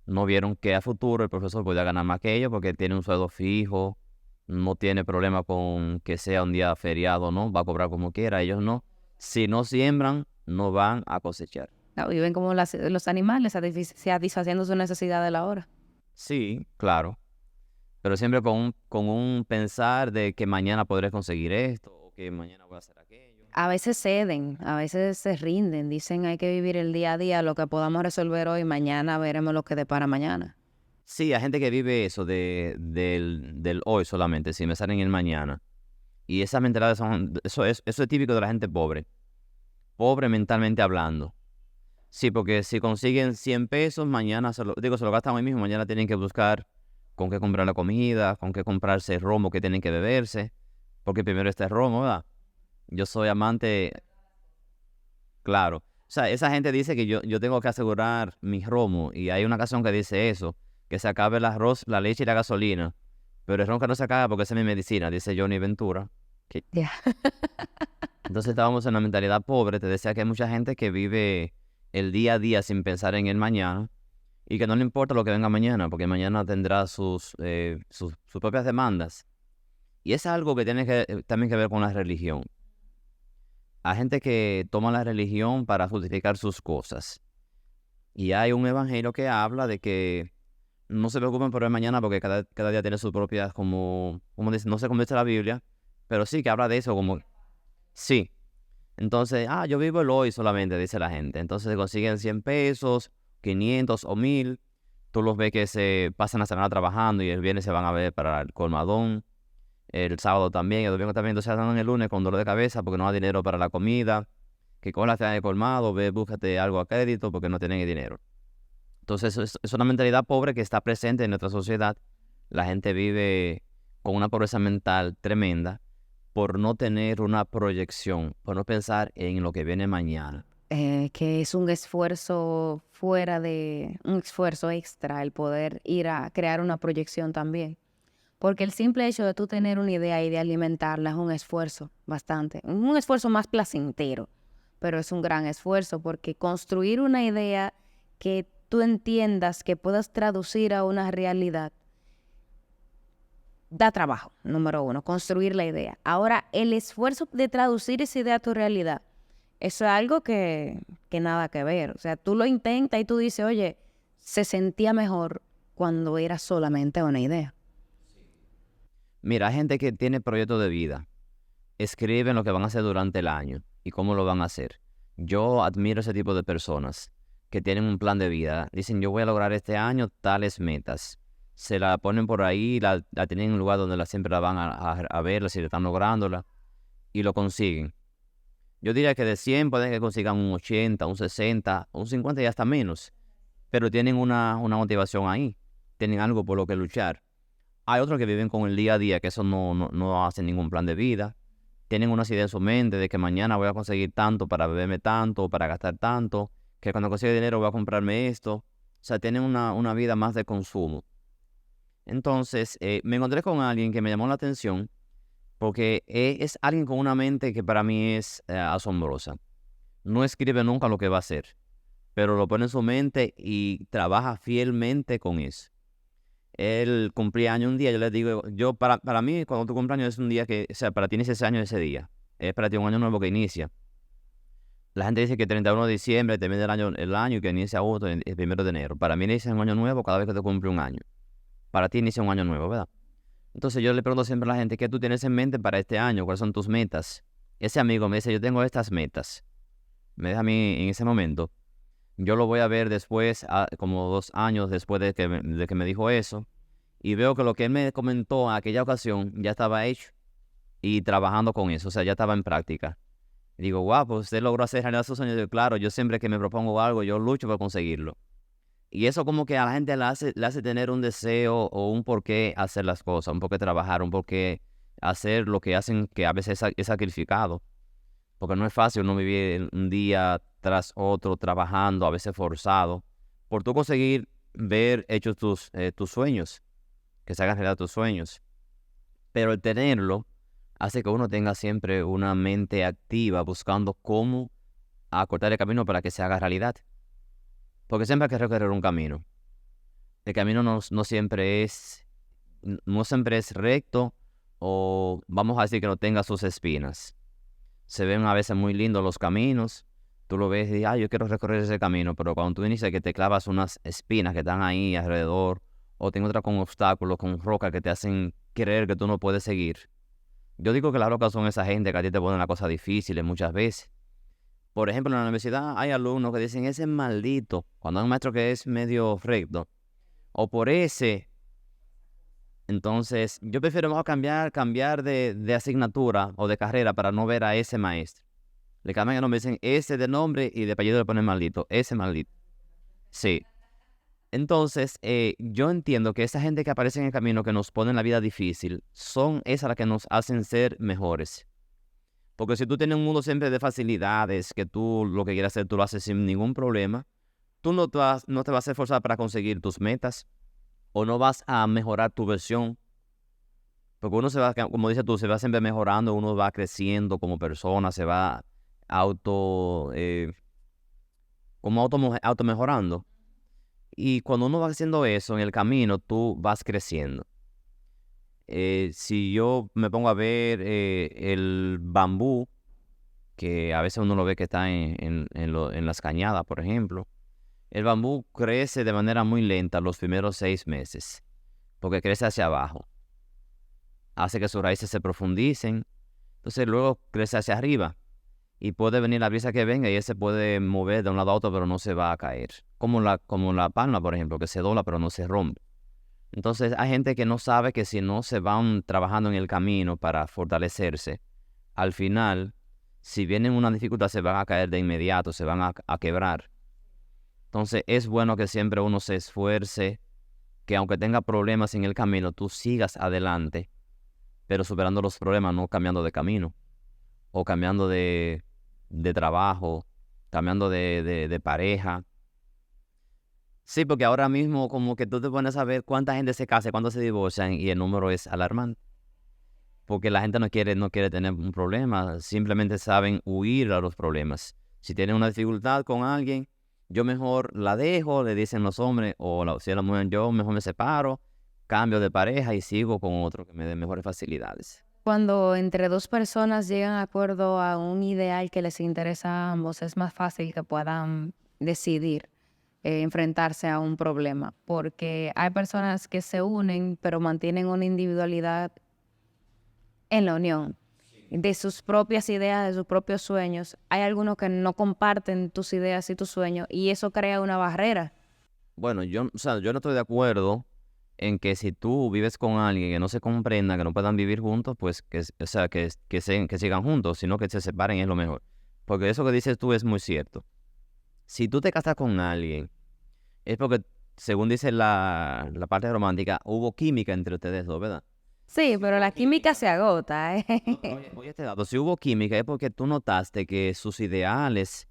No vieron que a futuro el profesor podía ganar más que ellos porque tiene un sueldo fijo, no tiene problema con que sea un día feriado, ¿no? Va a cobrar como quiera, ellos no. Si no siembran, no van a cosechar. No, viven como los animales, satisfaciendo su necesidad de la hora. Sí, claro, pero siempre con un pensar de que mañana podré conseguir esto o que mañana voy a hacer aquello. A veces ceden, a veces se rinden, dicen hay que vivir el día a día, lo que podamos resolver hoy, mañana veremos lo que depara mañana. Sí, hay gente que vive eso del hoy solamente, si me salen el mañana. Y esas mentalidades eso es típico de la gente pobre. Pobre mentalmente hablando. Sí, porque si consiguen 100 pesos, mañana se lo gastan hoy mismo, mañana tienen que buscar con qué comprar la comida, con qué comprarse el romo que tienen que beberse, porque primero está el romo, ¿verdad? Yo soy amante, claro. O sea, esa gente dice que yo tengo que asegurar mi romo, y hay una canción que dice eso, que se acabe el arroz, la leche y la gasolina, pero el ron que no se acaba porque esa es mi medicina, dice Johnny Ventura. Ya. Entonces estábamos en una mentalidad pobre, te decía que hay mucha gente que vive el día a día sin pensar en el mañana y que no le importa lo que venga mañana, porque mañana tendrá sus propias demandas. Y es algo que tiene también que ver con la religión. Hay gente que toma la religión para justificar sus cosas. Y hay un evangelio que habla de que no se preocupen por el mañana porque cada día tiene sus propias, como dice, no sé cómo dice la Biblia, pero sí que habla de eso como, sí. Entonces, yo vivo el hoy solamente, dice la gente. Entonces se consiguen 100 pesos, 500 o 1000. Tú los ves que se pasan la semana trabajando y el viernes se van a ver para el colmadón. El sábado también, el domingo también. Entonces andan el lunes con dolor de cabeza porque no hay dinero para la comida. Que con la cena de colmado, búscate algo a crédito porque no tienen el dinero. Entonces es una mentalidad pobre que está presente en nuestra sociedad. La gente vive con una pobreza mental tremenda por no tener una proyección, por no pensar en lo que viene mañana. Que es un esfuerzo un esfuerzo extra el poder ir a crear una proyección también. Porque el simple hecho de tú tener una idea y de alimentarla es un esfuerzo bastante, un esfuerzo más placentero, pero es un gran esfuerzo porque construir una idea que tú entiendas, que puedas traducir a una realidad, da trabajo, número uno, construir la idea. Ahora, el esfuerzo de traducir esa idea a tu realidad, eso es algo que nada que ver. O sea, tú lo intentas y tú dices, oye, se sentía mejor cuando era solamente una idea. Mira, hay gente que tiene proyectos de vida, escriben lo que van a hacer durante el año y cómo lo van a hacer. Yo admiro ese tipo de personas que tienen un plan de vida. Dicen, yo voy a lograr este año tales metas. Se la ponen por ahí, la tienen en un lugar donde siempre la van a ver si están lográndola y lo consiguen. Yo diría que de 100 pueden que consigan un 80, un 60, un 50 y hasta menos. Pero tienen una motivación ahí. Tienen algo por lo que luchar. Hay otros que viven con el día a día, que eso no hacen ningún plan de vida. Tienen una idea en su mente de que mañana voy a conseguir tanto para beberme tanto, para gastar tanto, que cuando consiga dinero voy a comprarme esto. O sea, tienen una vida más de consumo. Entonces, me encontré con alguien que me llamó la atención porque es alguien con una mente que para mí es asombrosa. No escribe nunca lo que va a hacer, pero lo pone en su mente y trabaja fielmente con eso. Él cumplía año un día, yo les digo, para mí cuando tu cumpleaños es un día que, o sea, para ti inicia ese año ese día. Es para ti un año nuevo que inicia. La gente dice que 31 de diciembre termina el año y que inicia otro el 1 de enero. Para mí inicia un año nuevo cada vez que te cumple un año. Para ti inicia un año nuevo, ¿verdad? Entonces yo le pregunto siempre a la gente, ¿qué tú tienes en mente para este año? ¿Cuáles son tus metas? Ese amigo me dice, yo tengo estas metas. Me deja a mí en ese momento. Yo lo voy a ver después, como 2 años después de que me dijo eso. Y veo que lo que él me comentó en aquella ocasión ya estaba hecho y trabajando con eso. O sea, ya estaba en práctica. Y digo, guau, pues usted logró hacer realidad sus sueños. Y digo, claro, yo siempre que me propongo algo, yo lucho por conseguirlo. Y eso como que a la gente le hace tener un deseo o un porqué hacer las cosas, un porqué trabajar, un porqué hacer lo que hacen, que a veces es sacrificado. Porque no es fácil uno vivir un día tras otro trabajando, a veces forzado, por tú conseguir ver hechos tus sueños, que se hagan realidad tus sueños. Pero el tenerlo hace que uno tenga siempre una mente activa buscando cómo acortar el camino para que se haga realidad. Porque siempre hay que recorrer un camino. El camino no siempre es recto o vamos a decir que no tenga sus espinas. Se ven a veces muy lindos los caminos. Tú lo ves y dices, yo quiero recorrer ese camino. Pero cuando tú inicias que te clavas unas espinas que están ahí alrededor o te encuentras con obstáculos, con rocas que te hacen creer que tú no puedes seguir. Yo digo que las rocas son esa gente que a ti te ponen las cosas difíciles muchas veces. Por ejemplo, en la universidad hay alumnos que dicen, ese es maldito, cuando hay un maestro que es medio recto, o por ese. Entonces, yo prefiero mejor cambiar de asignatura o de carrera para no ver a ese maestro. Le cambian el nombre, dicen ese de nombre y de apellido le ponen maldito, ese maldito. Sí. Entonces, yo entiendo que esa gente que aparece en el camino, que nos ponen la vida difícil, son esas las que nos hacen ser mejores. Porque si tú tienes un mundo siempre de facilidades, que tú lo que quieras hacer, tú lo haces sin ningún problema, tú no te vas a hacer forzar para conseguir tus metas o no vas a mejorar tu versión. Porque uno se va, como dices tú, se va siempre mejorando, uno va creciendo como persona, se va auto mejorando. Y cuando uno va haciendo eso en el camino, tú vas creciendo. Si yo me pongo a ver el bambú, que a veces uno lo ve que está en las cañadas, por ejemplo, el bambú crece de manera muy lenta los primeros 6 meses, porque crece hacia abajo. Hace que sus raíces se profundicen, entonces luego crece hacia arriba. Y puede venir la brisa que venga y él se puede mover de un lado a otro, pero no se va a caer. Como la palma, por ejemplo, que se dobla, pero no se rompe. Entonces hay gente que no sabe que si no se van trabajando en el camino para fortalecerse, al final, si vienen una dificultad, se van a caer de inmediato, se van a quebrar. Entonces es bueno que siempre uno se esfuerce, que aunque tenga problemas en el camino, tú sigas adelante, pero superando los problemas, no cambiando de camino, o cambiando de trabajo, cambiando de pareja. Sí, porque ahora mismo como que tú te pones a ver cuánta gente se casa, cuántos se divorcian y el número es alarmante. Porque la gente no quiere tener un problema, simplemente saben huir a los problemas. Si tienen una dificultad con alguien, yo mejor la dejo, le dicen los hombres, si es la mujer, yo mejor me separo, cambio de pareja y sigo con otro que me dé mejores facilidades. Cuando entre dos personas llegan de acuerdo a un ideal que les interesa a ambos, es más fácil que puedan decidir enfrentarse a un problema, porque hay personas que se unen pero mantienen una individualidad en la unión de sus propias ideas, de sus propios sueños. Hay algunos que no comparten tus ideas y tus sueños y eso crea una barrera. Bueno, yo no estoy de acuerdo en que si tú vives con alguien que no se comprenda, que no puedan vivir juntos, pues que sigan juntos, sino que se separen es lo mejor. Porque eso que dices tú es muy cierto. Si tú te casas con alguien, es porque, según dice la parte romántica, hubo química entre ustedes dos, ¿verdad? Sí, pero la química se agota, ¿eh? No, pero oye este dato, si hubo química es porque tú notaste que sus ideales,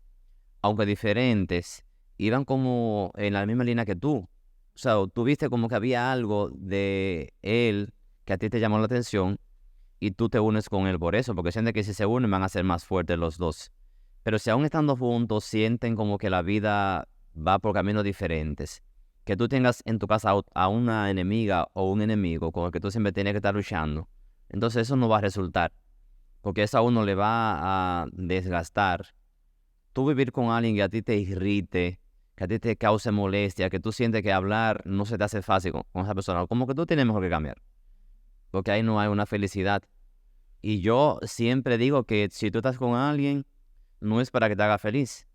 aunque diferentes, iban como en la misma línea que tú. O sea, tú viste como que había algo de él que a ti te llamó la atención y tú te unes con él por eso, porque sienten que si se unen van a ser más fuertes los dos. Pero si aún estando juntos sienten como que la vida va por caminos diferentes, que tú tengas en tu casa a una enemiga o un enemigo con el que tú siempre tienes que estar luchando, entonces eso no va a resultar, porque eso a uno le va a desgastar. Tú vivir con alguien que a ti te irrite, que a ti te cause molestia, que tú sientes que hablar no se te hace fácil con esa persona, como que tú tienes mejor que cambiar, porque ahí no hay una felicidad. Y yo siempre digo que si tú estás con alguien, no es para que te haga feliz,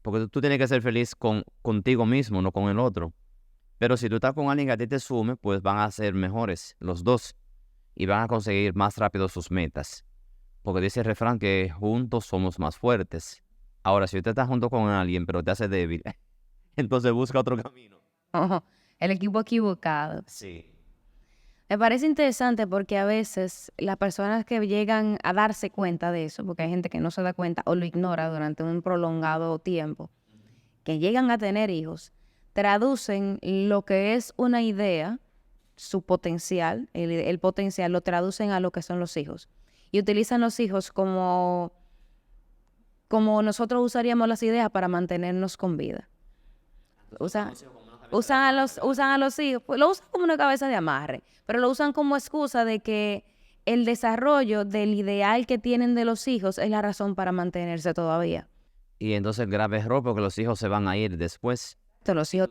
porque tú tienes que ser feliz contigo mismo, no con el otro. Pero si tú estás con alguien que a ti te sume, pues van a ser mejores los dos y van a conseguir más rápido sus metas. Porque dice el refrán que juntos somos más fuertes. Ahora, si usted está junto con alguien pero te hace débil, entonces busca otro camino. Ojo, el equipo equivocado. Sí. Me parece interesante porque a veces las personas que llegan a darse cuenta de eso, porque hay gente que no se da cuenta o lo ignora durante un prolongado tiempo, que llegan a tener hijos, traducen lo que es una idea, su potencial, el potencial, lo traducen a lo que son los hijos. Y utilizan los hijos como nosotros usaríamos las ideas para mantenernos con vida. Usan a los hijos, pues lo usan como una cabeza de amarre, pero lo usan como excusa de que el desarrollo del ideal que tienen de los hijos es la razón para mantenerse todavía. Y entonces el grave error porque los hijos se van a ir después. Entonces, los hijos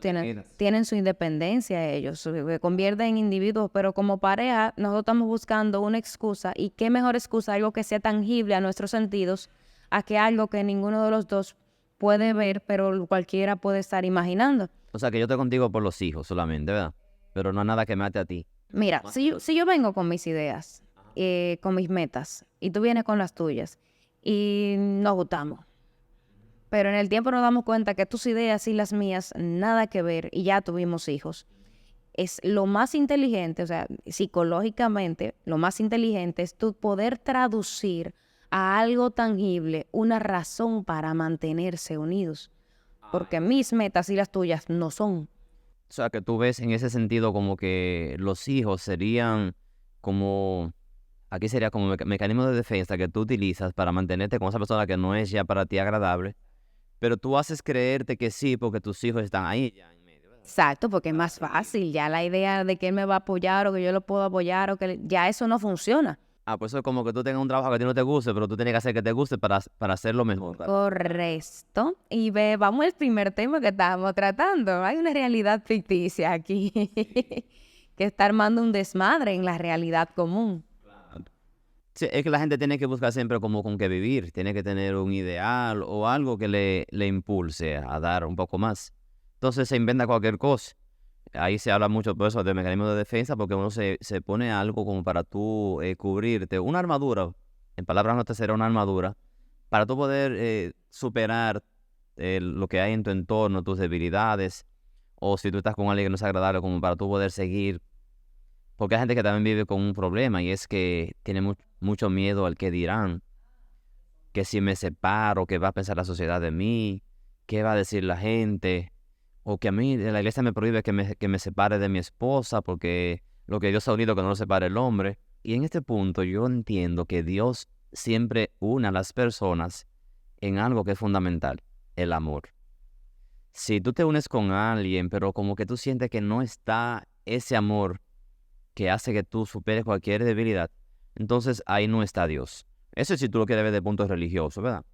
tienen su independencia ellos, se convierten en individuos, pero como pareja nosotros estamos buscando una excusa y qué mejor excusa, algo que sea tangible a nuestros sentidos, a que algo que ninguno de los dos puede ver, pero cualquiera puede estar imaginando. O sea que yo estoy contigo por los hijos solamente, ¿verdad? Pero no hay nada que me ate a ti. Mira, si yo vengo con mis ideas, con mis metas, y tú vienes con las tuyas, y nos gustamos, pero en el tiempo nos damos cuenta que tus ideas y las mías nada que ver, y ya tuvimos hijos. Es lo más inteligente, o sea, psicológicamente, lo más inteligente es tú poder traducir a algo tangible una razón para mantenerse unidos. Porque mis metas y las tuyas no son. O sea, que tú ves en ese sentido como que los hijos serían como, aquí sería como mecanismo de defensa que tú utilizas para mantenerte con esa persona que no es ya para ti agradable, pero tú haces creerte que sí porque tus hijos están ahí ya en medio, ¿verdad? Exacto, porque es más fácil. Ya la idea de que él me va a apoyar o que yo lo puedo apoyar o que ya eso no funciona. Ah, pues eso es como que tú tengas un trabajo que a ti no te guste, pero tú tienes que hacer que te guste para hacerlo mejor. Correcto. Y vamos al primer tema que estábamos tratando. Hay una realidad ficticia aquí que está armando un desmadre en la realidad común. Sí, es que la gente tiene que buscar siempre como con qué vivir, tiene que tener un ideal o algo que le impulse a dar un poco más. Entonces se inventa cualquier cosa. Ahí se habla mucho por eso de mecanismo de defensa, porque uno se pone algo como para tú cubrirte, una armadura, en palabras no te será una armadura, para tú poder superar lo que hay en tu entorno, tus debilidades, o si tú estás con alguien que no es agradable, como para tú poder seguir. Porque hay gente que también vive con un problema y es que tiene mucho miedo al que dirán, que si me separo, qué va a pensar la sociedad de mí, qué va a decir la gente, o que a mí la iglesia me prohíbe que me separe de mi esposa porque lo que Dios ha unido que no lo separe el hombre. Y en este punto yo entiendo que Dios siempre une a las personas en algo que es fundamental, el amor. Si tú te unes con alguien, pero como que tú sientes que no está ese amor que hace que tú superes cualquier debilidad, entonces ahí no está Dios. Eso es si tú lo quieres ver desde el punto religioso, ¿verdad?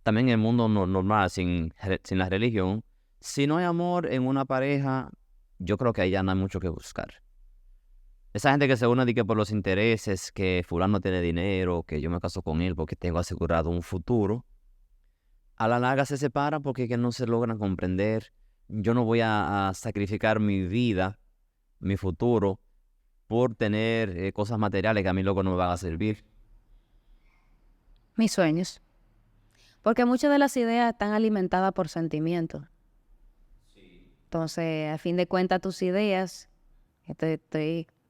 También en el mundo normal, sin la religión, si no hay amor en una pareja, yo creo que ahí ya no hay mucho que buscar. Esa gente que se une de que por los intereses, que fulano tiene dinero, que yo me caso con él porque tengo asegurado un futuro, a la larga se separan porque que no se logran comprender. Yo no voy a sacrificar mi vida, mi futuro, por tener cosas materiales que a mí luego no me van a servir. Mis sueños. Porque muchas de las ideas están alimentadas por sentimientos. Entonces, a fin de cuentas, tus ideas,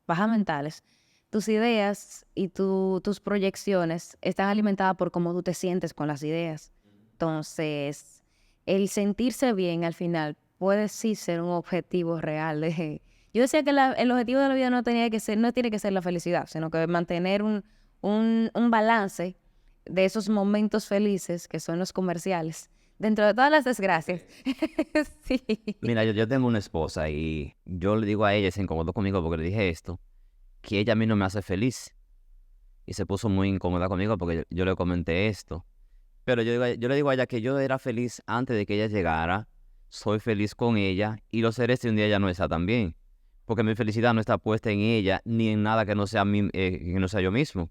bajas mentales, tus ideas y tus proyecciones están alimentadas por cómo tú te sientes con las ideas. Entonces, el sentirse bien al final puede sí ser un objetivo real. Yo decía que el objetivo de la vida no tiene que ser la felicidad, sino que mantener un balance de esos momentos felices que son los comerciales, dentro de todas las desgracias. Sí. Mira, yo tengo una esposa y yo le digo a ella, se incomodó conmigo porque le dije esto, que ella a mí no me hace feliz. Y se puso muy incómoda conmigo porque yo le comenté esto. Pero yo le digo a ella que yo era feliz antes de que ella llegara, soy feliz con ella y lo seré si un día ella no está tan bien. Porque mi felicidad no está puesta en ella ni en nada que no sea, que no sea yo mismo.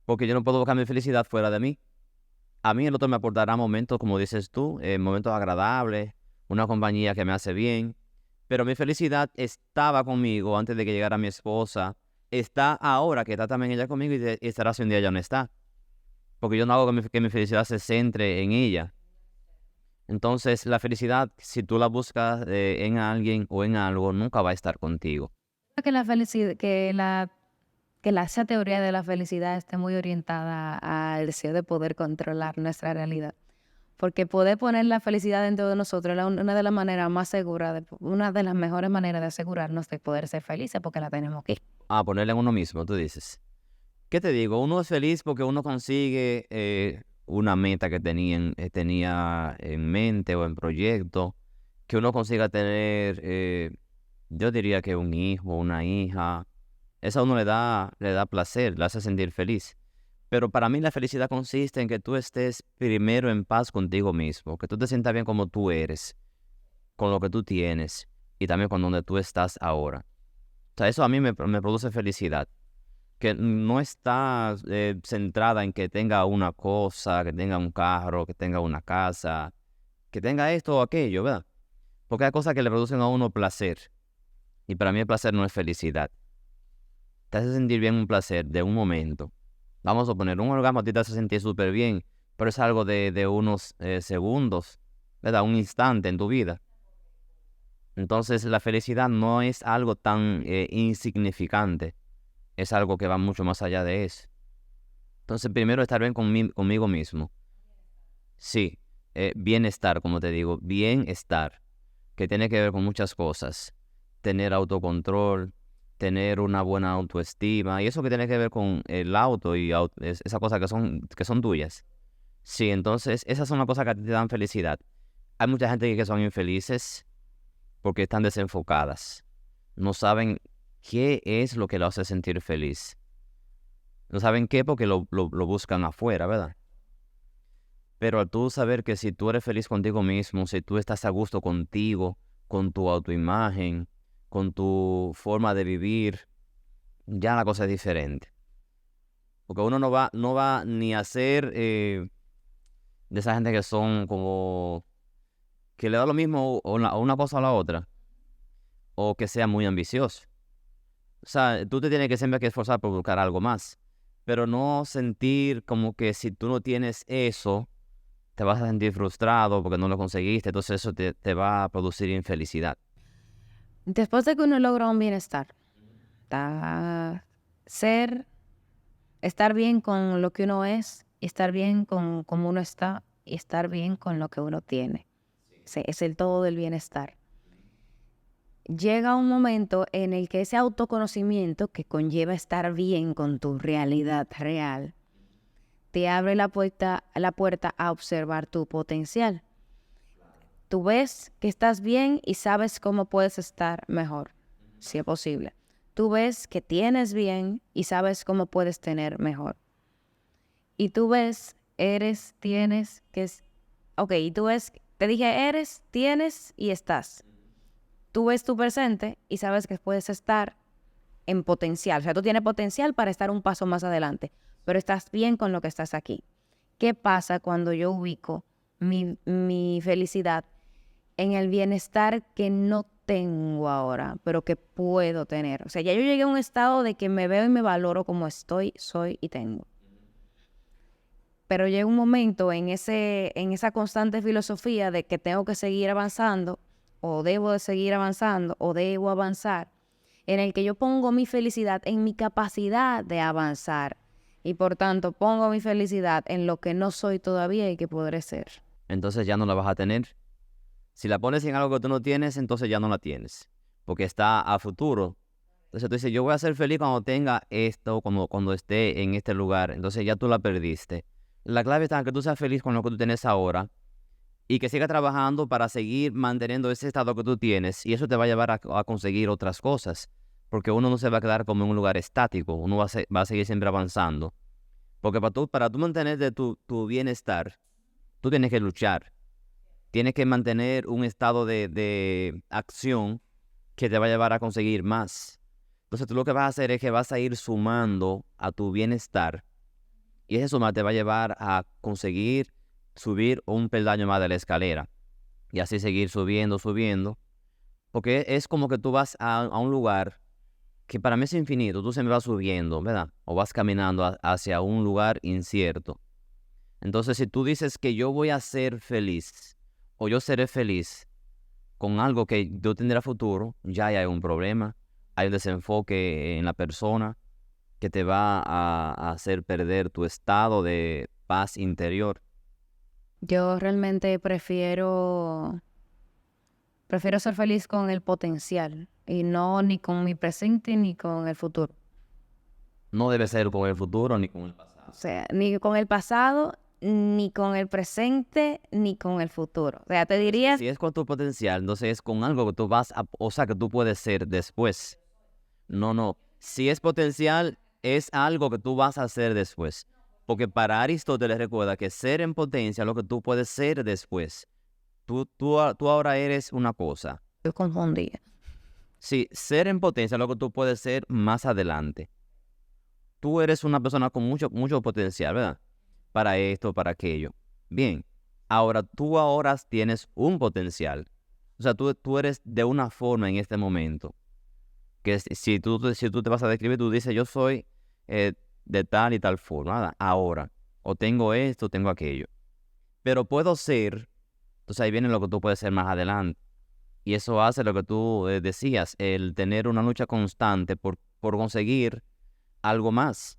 Porque yo no puedo buscar mi felicidad fuera de mí. A mí el otro me aportará momentos, como dices tú, momentos agradables, una compañía que me hace bien. Pero mi felicidad estaba conmigo antes de que llegara mi esposa. Está ahora que está también ella conmigo y estará si un día ella no está. Porque yo no hago que mi felicidad se centre en ella. Entonces, la felicidad, si tú la buscas en alguien o en algo, nunca va a estar contigo. Que la felicidad, esa teoría de la felicidad esté muy orientada al deseo de poder controlar nuestra realidad. Porque poder poner la felicidad dentro de nosotros es una de las maneras más seguras, una de las mejores maneras de asegurarnos de poder ser felices, porque la tenemos aquí. Ponerla en uno mismo, tú dices. ¿Qué te digo? Uno es feliz porque uno consigue una meta que tenía en mente o en proyecto, que uno consiga tener, yo diría que un hijo, una hija. Eso a uno le da placer, le hace sentir feliz. Pero para mí la felicidad consiste en que tú estés primero en paz contigo mismo, que tú te sientas bien como tú eres, con lo que tú tienes y también con donde tú estás ahora. O sea, eso a mí me produce felicidad, que no está centrada en que tenga una cosa, que tenga un carro, que tenga una casa, que tenga esto o aquello, ¿verdad? Porque hay cosas que le producen a uno placer y para mí el placer no es felicidad. Te hace sentir bien un placer de un momento. Vamos a poner un orgasmo a ti te hace sentir súper bien, pero es algo de unos segundos, ¿verdad? Un instante en tu vida. Entonces la felicidad no es algo tan insignificante, es algo que va mucho más allá de eso. Entonces primero estar bien conmigo mismo. Sí, bienestar, como te digo, bienestar, que tiene que ver con muchas cosas. Tener autocontrol, tener una buena autoestima, y eso que tiene que ver con el auto y esas cosas que son tuyas. Sí, entonces esas son las cosas que a ti te dan felicidad. Hay mucha gente que son infelices porque están desenfocadas. No saben qué es lo que lo hace sentir feliz. No saben qué porque lo buscan afuera, ¿verdad? Pero al tú saber que si tú eres feliz contigo mismo, si tú estás a gusto contigo, con tu autoimagen, con tu forma de vivir, ya la cosa es diferente. Porque uno no va ni a ser de esa gente que son como que le da lo mismo o una cosa o la otra, o que sea muy ambicioso. O sea, tú te tienes que siempre que esforzar por buscar algo más, pero no sentir como que si tú no tienes eso, te vas a sentir frustrado porque no lo conseguiste, entonces eso te va a producir infelicidad. Después de que uno logra un bienestar, está estar bien con lo que uno es, estar bien con cómo uno está y estar bien con lo que uno tiene. Es el todo del bienestar. Llega un momento en el que ese autoconocimiento que conlleva estar bien con tu realidad real, te abre la puerta a observar tu potencial. Tú ves que estás bien y sabes cómo puedes estar mejor, si es posible. Tú ves que tienes bien y sabes cómo puedes tener mejor. Y tú ves, eres, tienes, y tú ves, te dije eres, tienes y estás. Tú ves tu presente y sabes que puedes estar en potencial. O sea, tú tienes potencial para estar un paso más adelante, pero estás bien con lo que estás aquí. ¿Qué pasa cuando yo ubico mi felicidad en el bienestar que no tengo ahora, pero que puedo tener? O sea, ya yo llegué a un estado de que me veo y me valoro como estoy, soy y tengo. pero llega un momento en esa constante filosofía de que tengo que seguir avanzando, o debo de seguir avanzando, o debo avanzar, en el que yo pongo mi felicidad en mi capacidad de avanzar. Y por tanto, pongo mi felicidad en lo que no soy todavía y que podré ser. Entonces ya no la vas a tener. Si la pones en algo que tú no tienes, entonces ya no la tienes, porque está a futuro. Entonces tú dices, yo voy a ser feliz cuando tenga esto, cuando esté en este lugar. Entonces ya tú la perdiste. La clave está en que tú seas feliz con lo que tú tienes ahora y que sigas trabajando para seguir manteniendo ese estado que tú tienes, y eso te va a llevar a conseguir otras cosas, porque uno no se va a quedar como en un lugar estático, uno va a seguir siempre avanzando. Porque para tú mantener tu bienestar, tú tienes que luchar. Tienes que mantener un estado de acción que te va a llevar a conseguir más. Entonces tú lo que vas a hacer es que vas a ir sumando a tu bienestar, y ese sumar te va a llevar a conseguir subir un peldaño más de la escalera y así seguir subiendo, porque es como que tú vas a un lugar que para mí es infinito, tú siempre vas subiendo, ¿verdad? O vas caminando hacia un lugar incierto. Entonces, si tú dices que yo voy a ser feliz o yo seré feliz con algo que yo tendré a futuro, ya hay un problema, hay un desenfoque en la persona que te va a hacer perder tu estado de paz interior. Yo realmente prefiero ser feliz con el potencial y no ni con mi presente ni con el futuro. No debe ser con el futuro ni con el pasado. O sea, ni con el pasado, ni con el presente, ni con el futuro. O sea, te dirías, Si es con tu potencial, entonces es con algo que tú o sea, que tú puedes ser después. No. Si es potencial, es algo que tú vas a hacer después. Porque para Aristóteles recuerda que ser en potencia es lo que tú puedes ser después. Tú ahora eres una cosa. yo confundía. Sí, ser en potencia es lo que tú puedes ser más adelante. Tú eres una persona con mucho potencial, ¿verdad? Para esto, para aquello. Bien, tú ahora tienes un potencial. O sea, tú eres de una forma en este momento. Que si tú te vas a describir, tú dices, yo soy de tal y tal forma, ¿verdad? Ahora. O tengo esto, tengo aquello. Pero puedo ser, entonces ahí viene lo que tú puedes ser más adelante. Y eso hace lo que tú decías, el tener una lucha constante por conseguir algo más.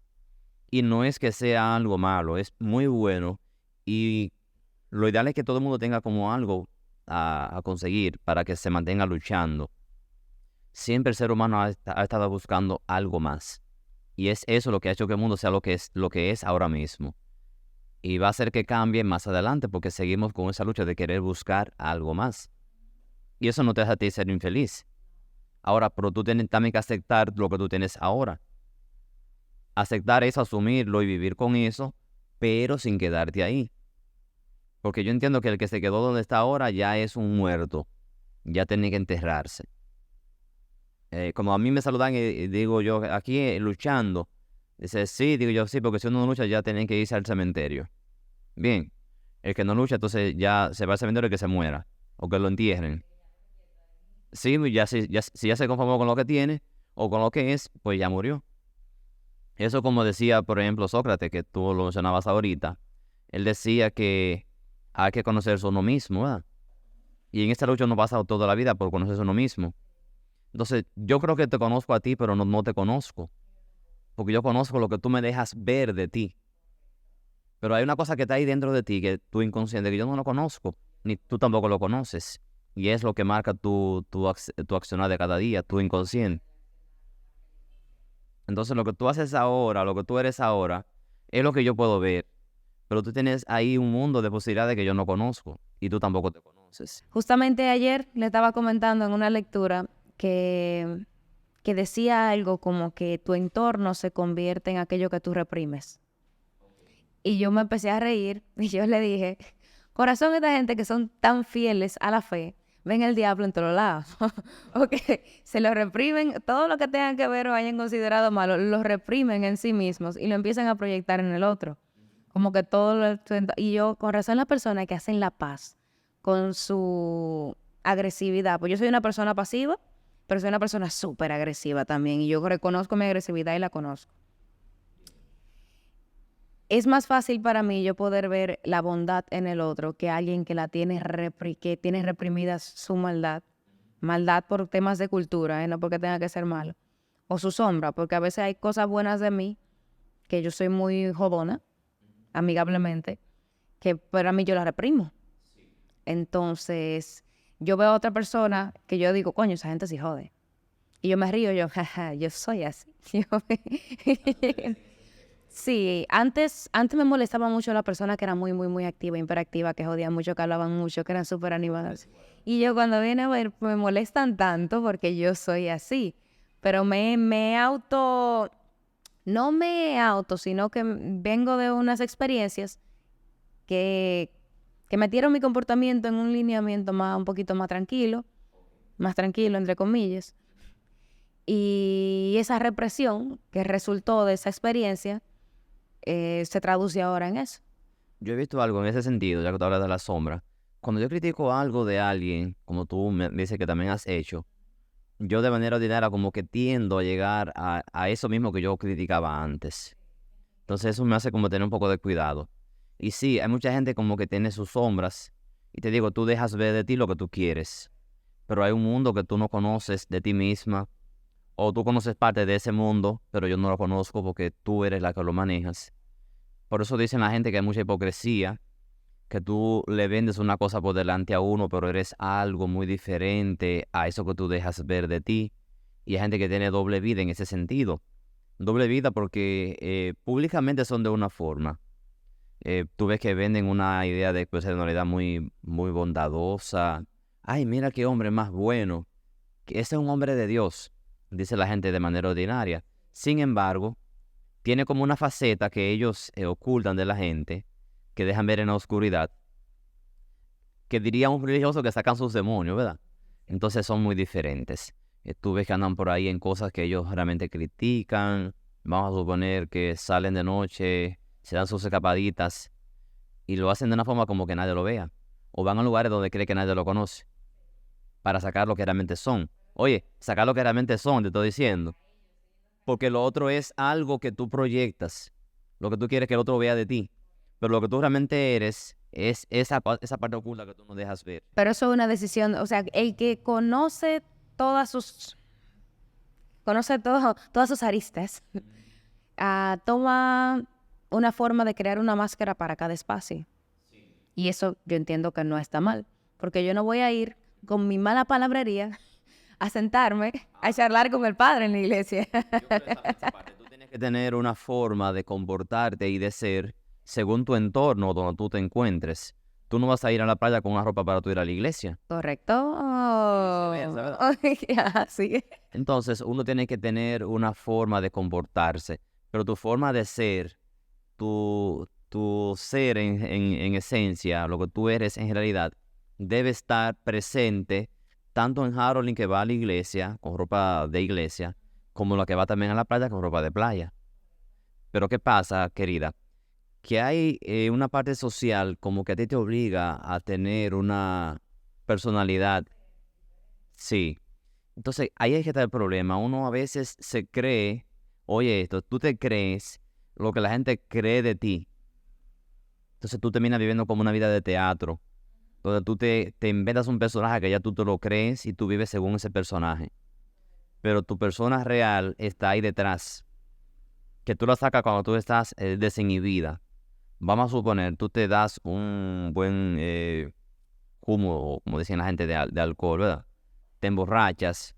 Y no es que sea algo malo, es muy bueno. Y lo ideal es que todo el mundo tenga como algo a conseguir para que se mantenga luchando. Siempre el ser humano ha estado buscando algo más. Y es eso lo que ha hecho que el mundo sea lo que es ahora mismo. Y va a hacer que cambie más adelante porque seguimos con esa lucha de querer buscar algo más. Y eso no te deja a ti ser infeliz. Ahora, pero tú tienes también que aceptar lo que tú tienes ahora. Aceptar eso, asumirlo y vivir con eso, pero sin quedarte ahí. Porque yo entiendo que el que se quedó donde está ahora ya es un muerto. Ya tiene que enterrarse. Como a mí me saludan y digo yo, aquí luchando. Dice, sí, digo yo, sí, porque si uno no lucha ya tienen que irse al cementerio. Bien, el que no lucha entonces ya se va al cementerio y que se muera. O que lo entierren. Sí, si ya se conformó con lo que tiene o con lo que es, pues ya murió. Eso como decía, por ejemplo, Sócrates, que tú lo mencionabas ahorita. Él decía que hay que conocerse a uno mismo, ¿verdad? Y en esta lucha uno pasa toda la vida por conocerse a uno mismo. Entonces, yo creo que te conozco a ti, pero no te conozco. Porque yo conozco lo que tú me dejas ver de ti. Pero hay una cosa que está ahí dentro de ti, que tú inconsciente, que yo no lo conozco, ni tú tampoco lo conoces. Y es lo que marca tu accionar de cada día, tu inconsciente. Entonces, lo que tú haces ahora, lo que tú eres ahora, es lo que yo puedo ver. Pero tú tienes ahí un mundo de posibilidades que yo no conozco. Y tú tampoco te conoces. Justamente ayer le estaba comentando en una lectura que decía algo como que tu entorno se convierte en aquello que tú reprimes. Y yo me empecé a reír y yo le dije, corazón, esta gente que son tan fieles a la fe, ven el diablo en todos lados. Ok, se lo reprimen, todo lo que tengan que ver o hayan considerado malo, lo reprimen en sí mismos y lo empiezan a proyectar en el otro. Como que y yo, con razón, las personas que hacen la paz con su agresividad, pues yo soy una persona pasiva, pero soy una persona súper agresiva también y yo reconozco mi agresividad y la conozco. es más fácil para mí yo poder ver la bondad en el otro que alguien que la tiene que tiene reprimida su maldad por temas de cultura, no porque tenga que ser malo, o su sombra, porque a veces hay cosas buenas de mí, que yo soy muy jodona, amigablemente, que para mí yo la reprimo. Entonces, yo veo a otra persona que yo digo, coño, esa gente sí jode. Y yo me río, yo, jaja, yo soy así. Sí, antes me molestaba mucho la persona que era muy, muy, muy activa, hiperactiva, que jodían mucho, que hablaban mucho, que eran súper animadas. Y yo cuando viene a ver, me molestan tanto porque yo soy así. Pero no me auto, sino que vengo de unas experiencias que, que metieron mi comportamiento en un lineamiento un poquito más tranquilo, entre comillas. Y esa represión que resultó de esa experiencia se traduce ahora en eso. Yo he visto algo en ese sentido, ya que tú hablas de la sombra. Cuando yo critico algo de alguien, como tú me dices que también has hecho, yo de manera ordinaria como que tiendo a llegar a eso mismo que yo criticaba antes. Entonces eso me hace como tener un poco de cuidado. Y sí, hay mucha gente como que tiene sus sombras. Y te digo, tú dejas ver de ti lo que tú quieres. Pero hay un mundo que tú no conoces de ti misma. O tú conoces parte de ese mundo, pero yo no lo conozco porque tú eres la que lo manejas. Por eso dicen la gente que hay mucha hipocresía, que tú le vendes una cosa por delante a uno, pero eres algo muy diferente a eso que tú dejas ver de ti. Y hay gente que tiene doble vida en ese sentido. Doble vida porque públicamente son de una forma. Tú ves que venden una idea de personalidad muy, muy bondadosa. Ay, mira qué hombre más bueno. Que ese es un hombre de Dios, dice la gente de manera ordinaria. Sin embargo, tiene como una faceta que ellos ocultan de la gente, que dejan ver en la oscuridad, que diría un religioso que sacan sus demonios, ¿verdad? Entonces son muy diferentes. Tú ves que andan por ahí en cosas que ellos realmente critican. Vamos a suponer que salen de noche, se dan sus escapaditas y lo hacen de una forma como que nadie lo vea. O van a lugares donde cree que nadie lo conoce para sacar lo que realmente son. Oye, sacar lo que realmente son, te estoy diciendo. Porque lo otro es algo que tú proyectas, lo que tú quieres que el otro vea de ti. Pero lo que tú realmente eres es esa parte oculta que tú no dejas ver. Pero eso es una decisión, o sea, el que todas sus aristas, toma una forma de crear una máscara para cada espacio. Y eso yo entiendo que no está mal, porque yo no voy a ir con mi mala palabrería a sentarme a charlar con el padre en la iglesia. Tú tienes que tener una forma de comportarte y de ser según tu entorno donde tú te encuentres. Tú no vas a ir a la playa con una ropa para tú ir a la iglesia. ¿Correcto? Sí. Entonces, uno tiene que tener una forma de comportarse, pero tu forma de ser, tu ser en esencia, lo que tú eres en realidad, debe estar presente tanto en Harold que va a la iglesia con ropa de iglesia, como la que va también a la playa con ropa de playa. Pero ¿qué pasa, querida? Que hay una parte social como que a ti te obliga a tener una personalidad. Sí. Entonces, ahí es que está el problema. Uno a veces se cree, oye, esto, tú te crees lo que la gente cree de ti. Entonces tú terminas viviendo como una vida de teatro, donde tú te inventas un personaje que ya tú te lo crees y tú vives según ese personaje. Pero tu persona real está ahí detrás, que tú la sacas cuando tú estás desinhibida. Vamos a suponer, tú te das un buen humo, como dicen la gente, de alcohol, ¿verdad? Te emborrachas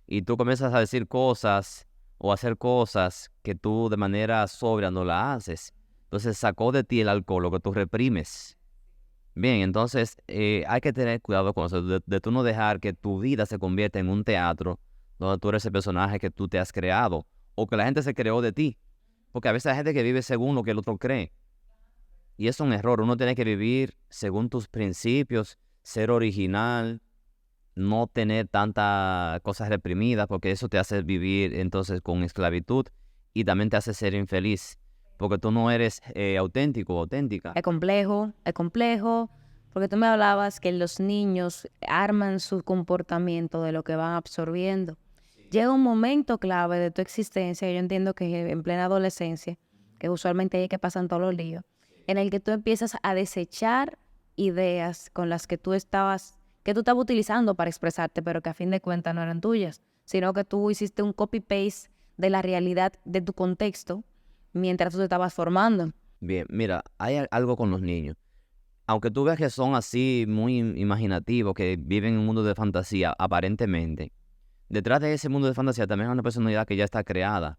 y tú comienzas a decir cosas o a hacer cosas que tú de manera sobria no la haces. Entonces sacó de ti el alcohol, lo que tú reprimes. Bien, entonces hay que tener cuidado con eso, de tú no dejar que tu vida se convierta en un teatro donde tú eres el personaje que tú te has creado o que la gente se creó de ti. Porque a veces hay gente que vive según lo que el otro cree. Y es un error. Uno tiene que vivir según tus principios, ser original, no tener tantas cosas reprimidas, porque eso te hace vivir entonces con esclavitud y también te hace ser infeliz, porque tú no eres auténtico o auténtica. Es complejo, porque tú me hablabas que los niños arman su comportamiento de lo que van absorbiendo. Llega un momento clave de tu existencia, yo entiendo que en plena adolescencia, que usualmente hay que pasan todos los líos, en el que tú empiezas a desechar ideas con las que tú estabas utilizando para expresarte, pero que a fin de cuentas no eran tuyas, sino que tú hiciste un copy-paste de la realidad de tu contexto mientras tú te estabas formando. Bien, mira, hay algo con los niños. Aunque tú veas que son así muy imaginativos, que viven en un mundo de fantasía, aparentemente, detrás de ese mundo de fantasía también hay una personalidad que ya está creada.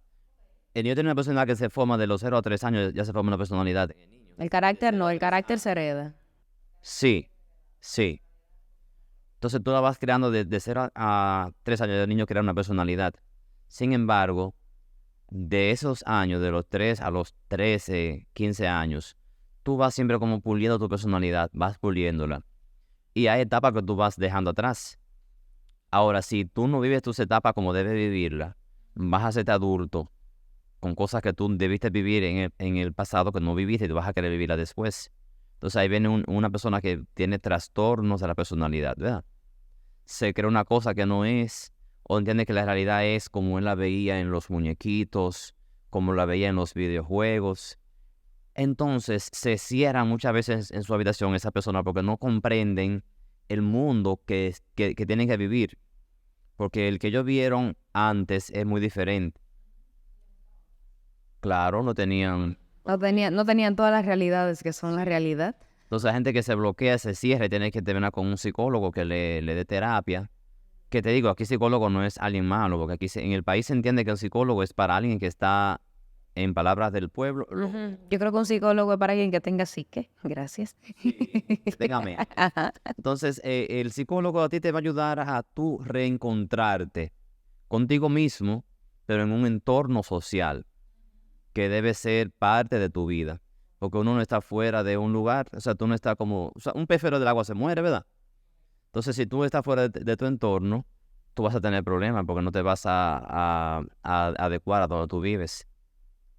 El niño tiene una personalidad que se forma de los 0 a 3 años, ya se forma una personalidad. El carácter no, el carácter se hereda. Sí, sí. Entonces tú la vas creando de 0 a 3 años, el niño crea una personalidad. Sin embargo, de esos años, de los 3 a los 13, 15 años, tú vas siempre como puliendo tu personalidad, vas puliéndola. Y hay etapas que tú vas dejando atrás. Ahora, si tú no vives tus etapas como debes vivirla, vas a ser adulto con cosas que tú debiste vivir en el pasado que no viviste y tú vas a querer vivirla después. Entonces ahí viene una persona que tiene trastornos de la personalidad, ¿verdad? Se cree una cosa que no es, o entiende que la realidad es como él la veía en los muñequitos, como la veía en los videojuegos. Entonces se cierran muchas veces en su habitación esa persona porque no comprenden el mundo que tienen que vivir. Porque el que ellos vieron antes es muy diferente. Claro, no tenían... No tenían todas las realidades que son la realidad. Entonces hay gente que se bloquea, se cierra y tiene que terminar con un psicólogo que le dé terapia. Que te digo, aquí psicólogo no es alguien malo, porque aquí en el país se entiende que el psicólogo es para alguien que está, en palabras del pueblo, Ujú. Yo creo que un psicólogo es para alguien que tenga psique. Gracias. que tenga mente. Ajá. Entonces, el psicólogo a ti te va a ayudar a tú reencontrarte contigo mismo, pero en un entorno social que debe ser parte de tu vida. Porque uno no está fuera de un lugar, o sea, tú no estás como... O sea, un pez fuera del agua se muere, ¿verdad? Entonces, si tú estás fuera de tu entorno, tú vas a tener problemas porque no te vas a adecuar a donde tú vives.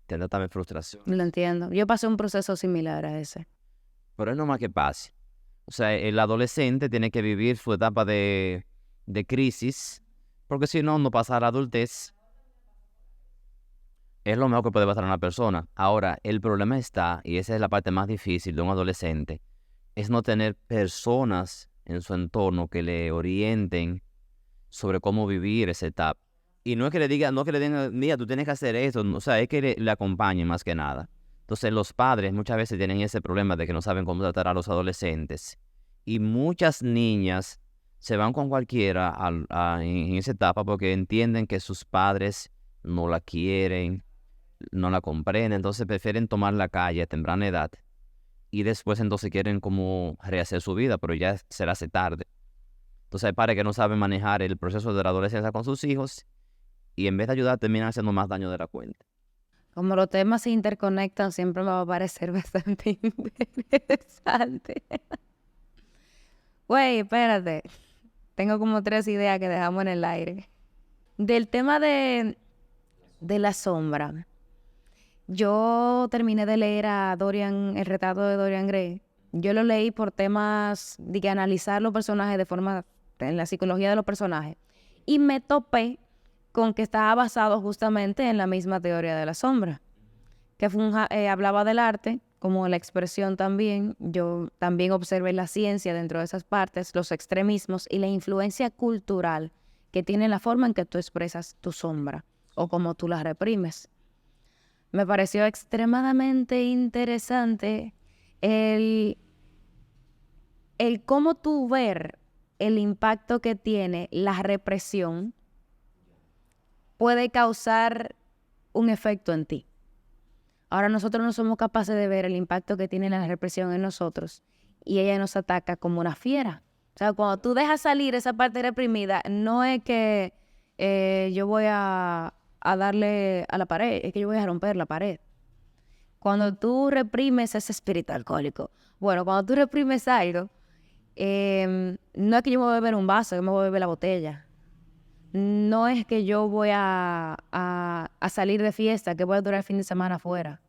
Tendrás también frustración. Lo entiendo. Yo pasé un proceso similar a ese. Pero es normal que pase. O sea, el adolescente tiene que vivir su etapa de crisis, porque si no, no pasa a la adultez. Es lo mejor que puede pasar a una persona. Ahora, el problema está, y esa es la parte más difícil de un adolescente, es no tener personas en su entorno que le orienten sobre cómo vivir esa etapa. Y no es que le digan, mira, tú tienes que hacer esto, o sea, es que le acompañen más que nada. Entonces, los padres muchas veces tienen ese problema de que no saben cómo tratar a los adolescentes. Y muchas niñas se van con cualquiera en esa etapa porque entienden que sus padres no la quieren, no la comprenden, entonces prefieren tomar la calle a temprana edad y después entonces quieren como rehacer su vida, pero ya será hace tarde. Entonces hay padres que no saben manejar el proceso de la adolescencia con sus hijos y en vez de ayudar terminan haciendo más daño de la cuenta. Como los temas se interconectan, siempre me va a parecer bastante interesante. Güey, espérate. Tengo como 3 ideas que dejamos en el aire. Del tema de la sombra. Yo terminé de leer a El retrato de Dorian Gray. Yo lo leí por temas de que analizar los personajes de forma, en la psicología de los personajes. Y me topé con que estaba basado justamente en la misma teoría de la sombra. Que hablaba del arte, como la expresión también. Yo también observé la ciencia dentro de esas partes, los extremismos y la influencia cultural que tiene la forma en que tú expresas tu sombra o cómo tú la reprimes. Me pareció extremadamente interesante el cómo tú ver el impacto que tiene la represión puede causar un efecto en ti. Ahora nosotros no somos capaces de ver el impacto que tiene la represión en nosotros y ella nos ataca como una fiera. O sea, cuando tú dejas salir esa parte reprimida, no es que yo voy a darle a la pared, es que yo voy a romper la pared. Cuando tú reprimes ese espíritu alcohólico, bueno, cuando tú reprimes algo, no es que yo me voy a beber un vaso, yo me voy a beber la botella. No es que yo voy a salir de fiesta, que voy a durar el fin de semana afuera,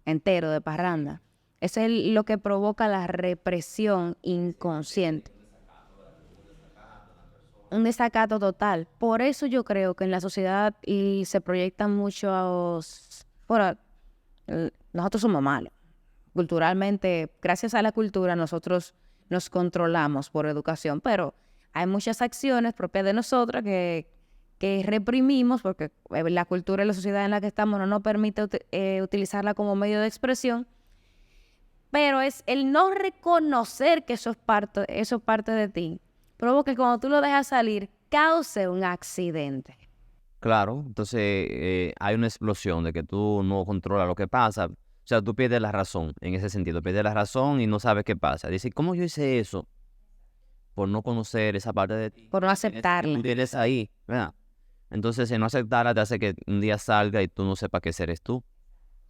entero, de parranda. Eso es lo que provoca la represión inconsciente. Un desacato total. Por eso yo creo que en la sociedad y se proyectan muchos, bueno, nosotros somos malos. Culturalmente, gracias a la cultura, nosotros nos controlamos por educación, pero hay muchas acciones propias de nosotras que reprimimos porque la cultura y la sociedad en la que estamos no nos permite utilizarla como medio de expresión, pero es el no reconocer que eso es parte de ti, provoca que cuando tú lo dejas salir, cause un accidente. Claro, entonces hay una explosión de que tú no controlas lo que pasa. O sea, tú pierdes la razón en ese sentido, pierdes la razón y no sabes qué pasa. Dices, ¿cómo yo hice eso? Por no conocer esa parte de ti Por no que aceptarla. tú tienes ahí, ¿verdad? Entonces, el no aceptarla te hace que un día salga y tú no sepas qué ser eres tú.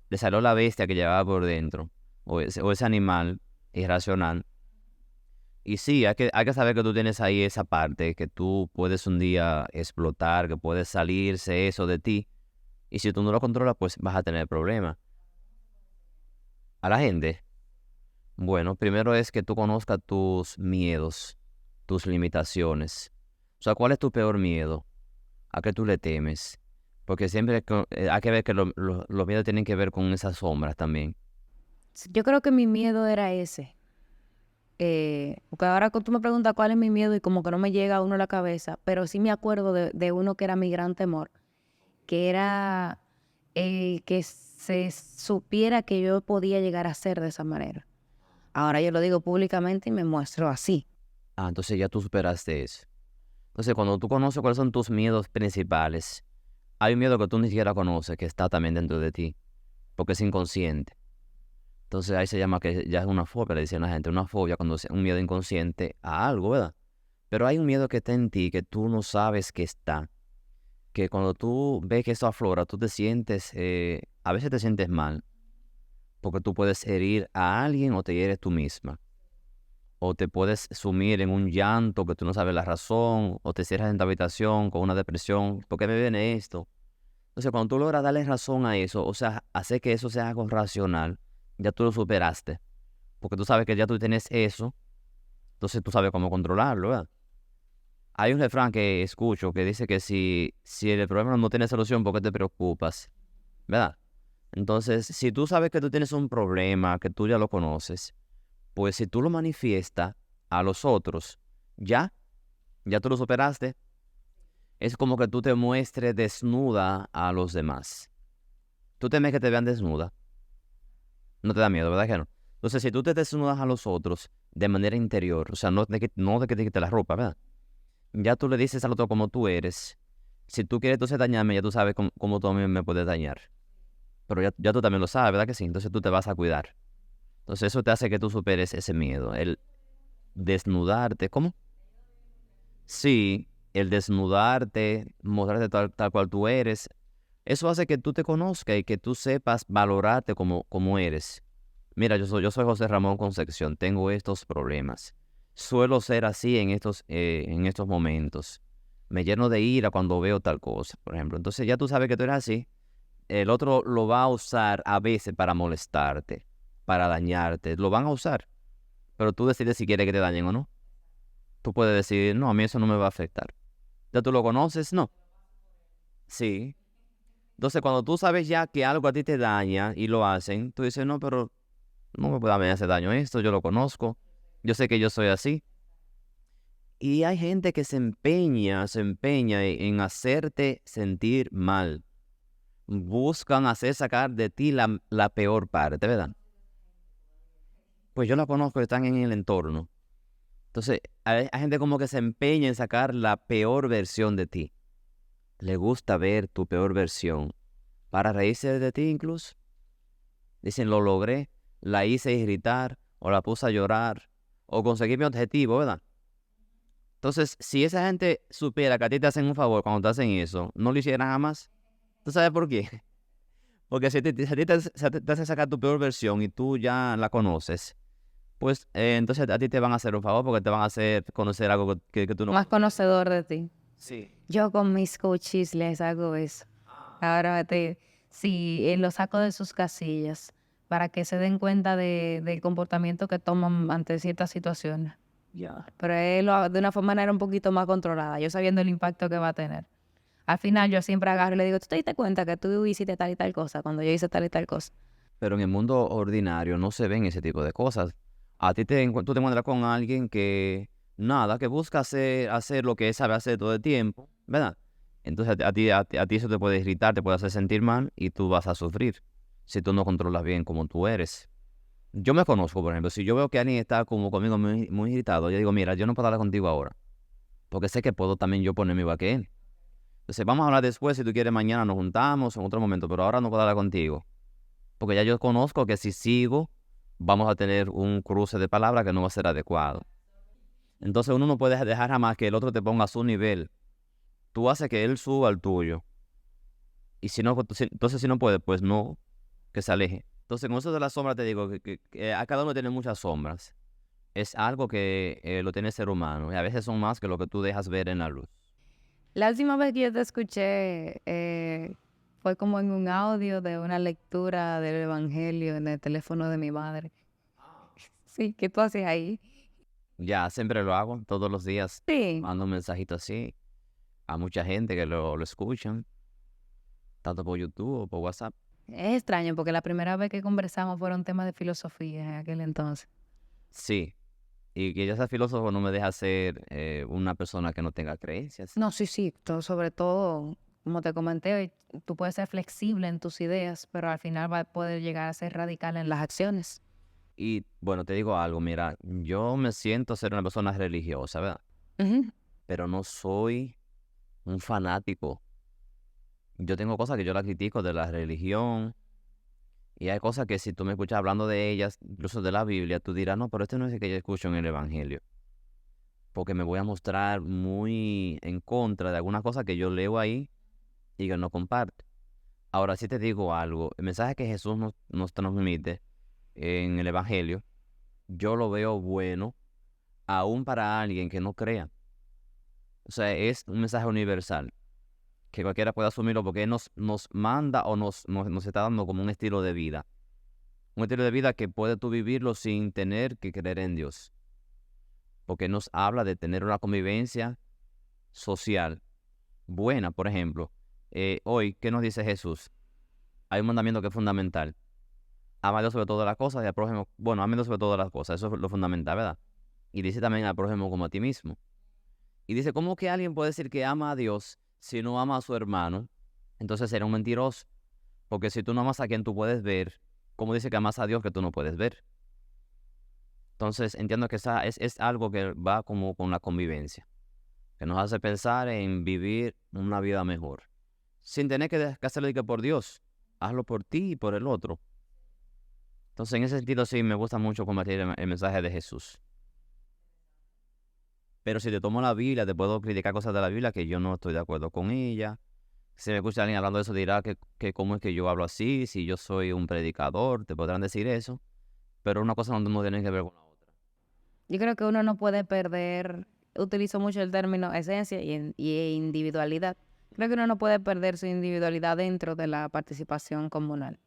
Le salió la bestia que llevaba por dentro, o ese animal irracional. Y sí, hay que saber que tú tienes ahí esa parte, que tú puedes un día explotar, que puedes salirse eso de ti. Y si tú no lo controlas, pues vas a tener problemas. A la gente, bueno, primero es que tú conozcas tus miedos, tus limitaciones. O sea, ¿cuál es tu peor miedo? ¿A qué tú le temes? Porque siempre hay que ver que los miedos tienen que ver con esas sombras también. Yo creo que mi miedo era ese. Porque ahora tú me preguntas cuál es mi miedo y como que no me llega a uno a la cabeza, pero sí me acuerdo de uno que era mi gran temor, que era que se supiera que yo podía llegar a ser de esa manera. Ahora yo lo digo públicamente y me muestro así. Ah, entonces ya tú superaste eso. Entonces, cuando tú conoces cuáles son tus miedos principales, hay un miedo que tú ni siquiera conoces, que está también dentro de ti, porque es inconsciente. Entonces ahí se llama que ya es una fobia, le dicen a la gente, una fobia cuando es un miedo inconsciente a algo, ¿verdad? Pero hay un miedo que está en ti que tú no sabes que está, que cuando tú ves que eso aflora, tú te sientes, a veces te sientes mal, porque tú puedes herir a alguien o te hieres tú misma, o te puedes sumir en un llanto que tú no sabes la razón, o te cierras en tu habitación con una depresión, ¿por qué me viene esto? Entonces, cuando tú logras darle razón a eso, o sea, hacer que eso sea algo racional, ya tú lo superaste. Porque tú sabes que ya tú tienes eso, entonces tú sabes cómo controlarlo, ¿verdad? Hay un refrán que escucho que dice que si el problema no tiene solución, ¿por qué te preocupas? ¿Verdad? Entonces, si tú sabes que tú tienes un problema, que tú ya lo conoces, pues si tú lo manifiestas a los otros, ya tú lo superaste. Es como que tú te muestres desnuda a los demás. Tú temes que te vean desnuda. No te da miedo, ¿verdad que no? Entonces, si tú te desnudas a los otros de manera interior, o sea, no de que te quite la ropa, ¿verdad? Ya tú le dices al otro cómo tú eres. Si tú quieres entonces dañarme, ya tú sabes cómo tú a mí me puedes dañar. Pero ya tú también lo sabes, ¿verdad que sí? Entonces tú te vas a cuidar. Entonces eso te hace que tú superes ese miedo. El desnudarte, ¿cómo? Sí, el desnudarte, mostrarte tal cual tú eres. Eso hace que tú te conozcas y que tú sepas valorarte como eres. Mira, yo soy José Ramón Concepción, tengo estos problemas. Suelo ser así en estos momentos. Me lleno de ira cuando veo tal cosa, por ejemplo. Entonces ya tú sabes que tú eres así. El otro lo va a usar a veces para molestarte, para dañarte. Lo van a usar, pero tú decides si quieres que te dañen o no. Tú puedes decir, no, a mí eso no me va a afectar. Ya tú lo conoces, no. Sí. Entonces cuando tú sabes ya que algo a ti te daña y lo hacen, tú dices, no, pero no me puede hacer daño esto, yo lo conozco, yo sé que yo soy así. Y hay gente que se empeña en hacerte sentir mal. Buscan hacer sacar de ti la peor parte, ¿verdad? Pues yo la conozco, están en el entorno. Entonces, hay gente como que se empeña en sacar la peor versión de ti. Le gusta ver tu peor versión. Para reírse de ti incluso. Dicen, lo logré, la hice irritar, o la puse a llorar, o conseguí mi objetivo, ¿verdad? Entonces, si esa gente supiera que a ti te hacen un favor cuando te hacen eso, no lo hicieran jamás. ¿Tú sabes por qué? Porque si a ti te hace sacar tu peor versión y tú ya la conoces, pues entonces a ti te van a hacer un favor porque te van a hacer conocer algo que tú no Más conoces. conocedor de ti. Sí. Yo con mis coaches les hago eso. Ahora sí, los saco de sus casillas para que se den cuenta del comportamiento que toman ante ciertas situaciones. Ya. Pero de una manera un poquito más controlada, yo sabiendo el impacto que va a tener. Al final yo siempre agarro y le digo, ¿tú te diste cuenta que tú hiciste tal y tal cosa cuando yo hice tal y tal cosa? Pero en el mundo ordinario no se ven ese tipo de cosas. Tú te encuentras con alguien que, nada, que busca hacer lo que él sabe hacer todo el tiempo, ¿verdad? Entonces a ti eso te puede irritar, te puede hacer sentir mal y tú vas a sufrir si tú no controlas bien cómo tú eres. Yo me conozco, por ejemplo, si yo veo que alguien está como conmigo muy, muy irritado, yo digo, mira, yo no puedo hablar contigo ahora, porque sé que puedo también yo ponerme igual que él. Entonces vamos a hablar después, si tú quieres mañana nos juntamos en otro momento, pero ahora no puedo hablar contigo, porque ya yo conozco que si sigo, vamos a tener un cruce de palabras que no va a ser adecuado. Entonces uno no puede dejar jamás que el otro te ponga a su nivel. Tú haces que él suba al tuyo. Y si no, entonces si no puede, pues no, que se aleje. Entonces con eso de las sombras te digo que a cada uno tiene muchas sombras. Es algo que lo tiene el ser humano y a veces son más que lo que tú dejas ver en la luz. La última vez que yo te escuché fue como en un audio de una lectura del Evangelio en el teléfono de mi madre. Sí, ¿qué tú haces ahí? Ya, siempre lo hago, todos los días. Sí, Mando un mensajito así a mucha gente que lo escuchan, tanto por YouTube o por WhatsApp. es extraño porque la primera vez que conversamos fueron temas de filosofía en aquel entonces. Sí, y que ya sea filósofo no me deja ser una persona que no tenga creencias. No, sí, sí, sobre todo, como te comenté, tú puedes ser flexible en tus ideas, pero al final va a poder llegar a ser radical en las acciones. Y bueno, te digo algo, mira, yo me siento ser una persona religiosa, ¿verdad? Ujú. Pero no soy un fanático. Yo tengo cosas que yo la critico de la religión y hay cosas que si tú me escuchas hablando de ellas, incluso de la Biblia, tú dirás, no, pero este no es el que yo escucho en el Evangelio, porque me voy a mostrar muy en contra de algunas cosas que yo leo ahí y que no comparto. Ahora sí te digo algo, el mensaje que Jesús nos transmite en el Evangelio, yo lo veo bueno aún para alguien que no crea. O sea, es un mensaje universal, que cualquiera puede asumirlo porque Él nos manda o nos está dando como un estilo de vida. Un estilo de vida que puedes tú vivirlo sin tener que creer en Dios. Porque nos habla de tener una convivencia social buena, por ejemplo. Hoy, ¿qué nos dice Jesús? Hay un mandamiento que es fundamental. Ama a Dios sobre todas las cosas y al prójimo, bueno, ama a Dios sobre todas las cosas, eso es lo fundamental, ¿verdad? Y dice también al prójimo como a ti mismo. Y dice, ¿cómo que alguien puede decir que ama a Dios si no ama a su hermano? Entonces será un mentiroso. Porque si tú no amas a quien tú puedes ver, ¿cómo dice que amas a Dios que tú no puedes ver? Entonces entiendo que esa es algo que va como con la convivencia, que nos hace pensar en vivir una vida mejor, sin tener que hacerlo de que por Dios, hazlo por ti y por el otro. Entonces en ese sentido sí me gusta mucho compartir el mensaje de Jesús. Pero si te tomo la Biblia, te puedo criticar cosas de la Biblia que yo no estoy de acuerdo con ella. Si me escucha alguien hablando de eso, dirá que cómo es que yo hablo así, si yo soy un predicador, te podrán decir eso. Pero una cosa no tiene que ver con la otra. Yo creo que uno no puede perder, utilizo mucho el término esencia y individualidad. Creo que uno no puede perder su individualidad dentro de la participación comunal,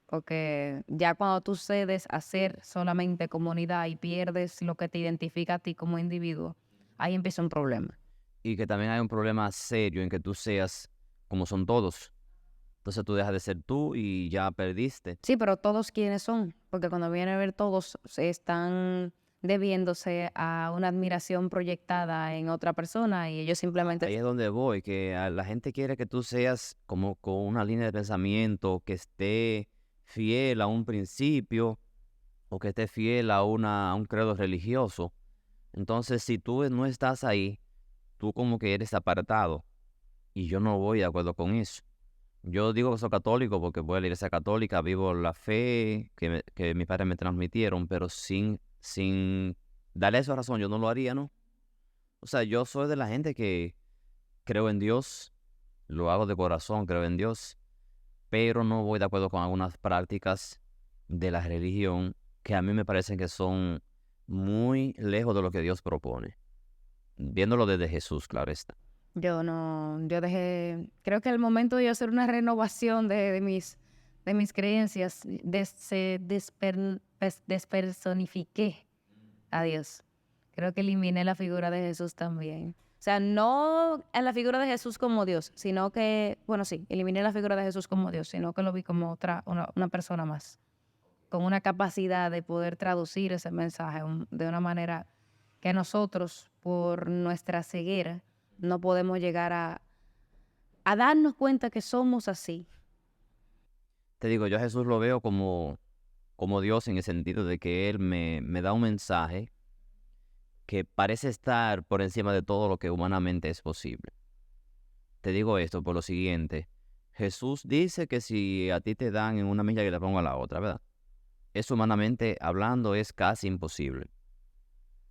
porque ya cuando tú cedes a ser solamente comunidad y pierdes lo que te identifica a ti como individuo, ahí empieza un problema. Y que también hay un problema serio en que tú seas como son todos. Entonces tú dejas de ser tú y ya perdiste. Sí, pero todos quiénes son, porque cuando viene a ver todos se están debiéndose a una admiración proyectada en otra persona y ellos simplemente... Ahí es donde voy, que la gente quiere que tú seas como con una línea de pensamiento que esté fiel a un principio o que esté fiel a un credo religioso. Entonces, si tú no estás ahí, tú como que eres apartado. Y yo no voy de acuerdo con eso. Yo digo que soy católico porque voy a la iglesia católica, vivo la fe que mis padres me transmitieron, pero sin darle esa razón, yo no lo haría, ¿no? O sea, yo soy de la gente que creo en Dios, lo hago de corazón, creo en Dios, pero no voy de acuerdo con algunas prácticas de la religión que a mí me parecen que son muy lejos de lo que Dios propone. Viéndolo desde Jesús, claro está. Yo no, yo dejé, creo que el momento de yo hacer una renovación de mis creencias, despersonifiqué a Dios. Creo que eliminé la figura de Jesús también. O sea, no en la figura de Jesús como Dios, sino que, bueno, sí, eliminé la figura de Jesús como Dios, sino que lo vi como una persona más, con una capacidad de poder traducir ese mensaje de una manera que nosotros, por nuestra ceguera, no podemos llegar a darnos cuenta que somos así. Te digo, yo a Jesús lo veo como Dios en el sentido de que Él me da un mensaje que parece estar por encima de todo lo que humanamente es posible. Te digo esto por lo siguiente. Jesús dice que si a ti te dan en una milla que te ponga a la otra, ¿verdad? Eso humanamente hablando es casi imposible.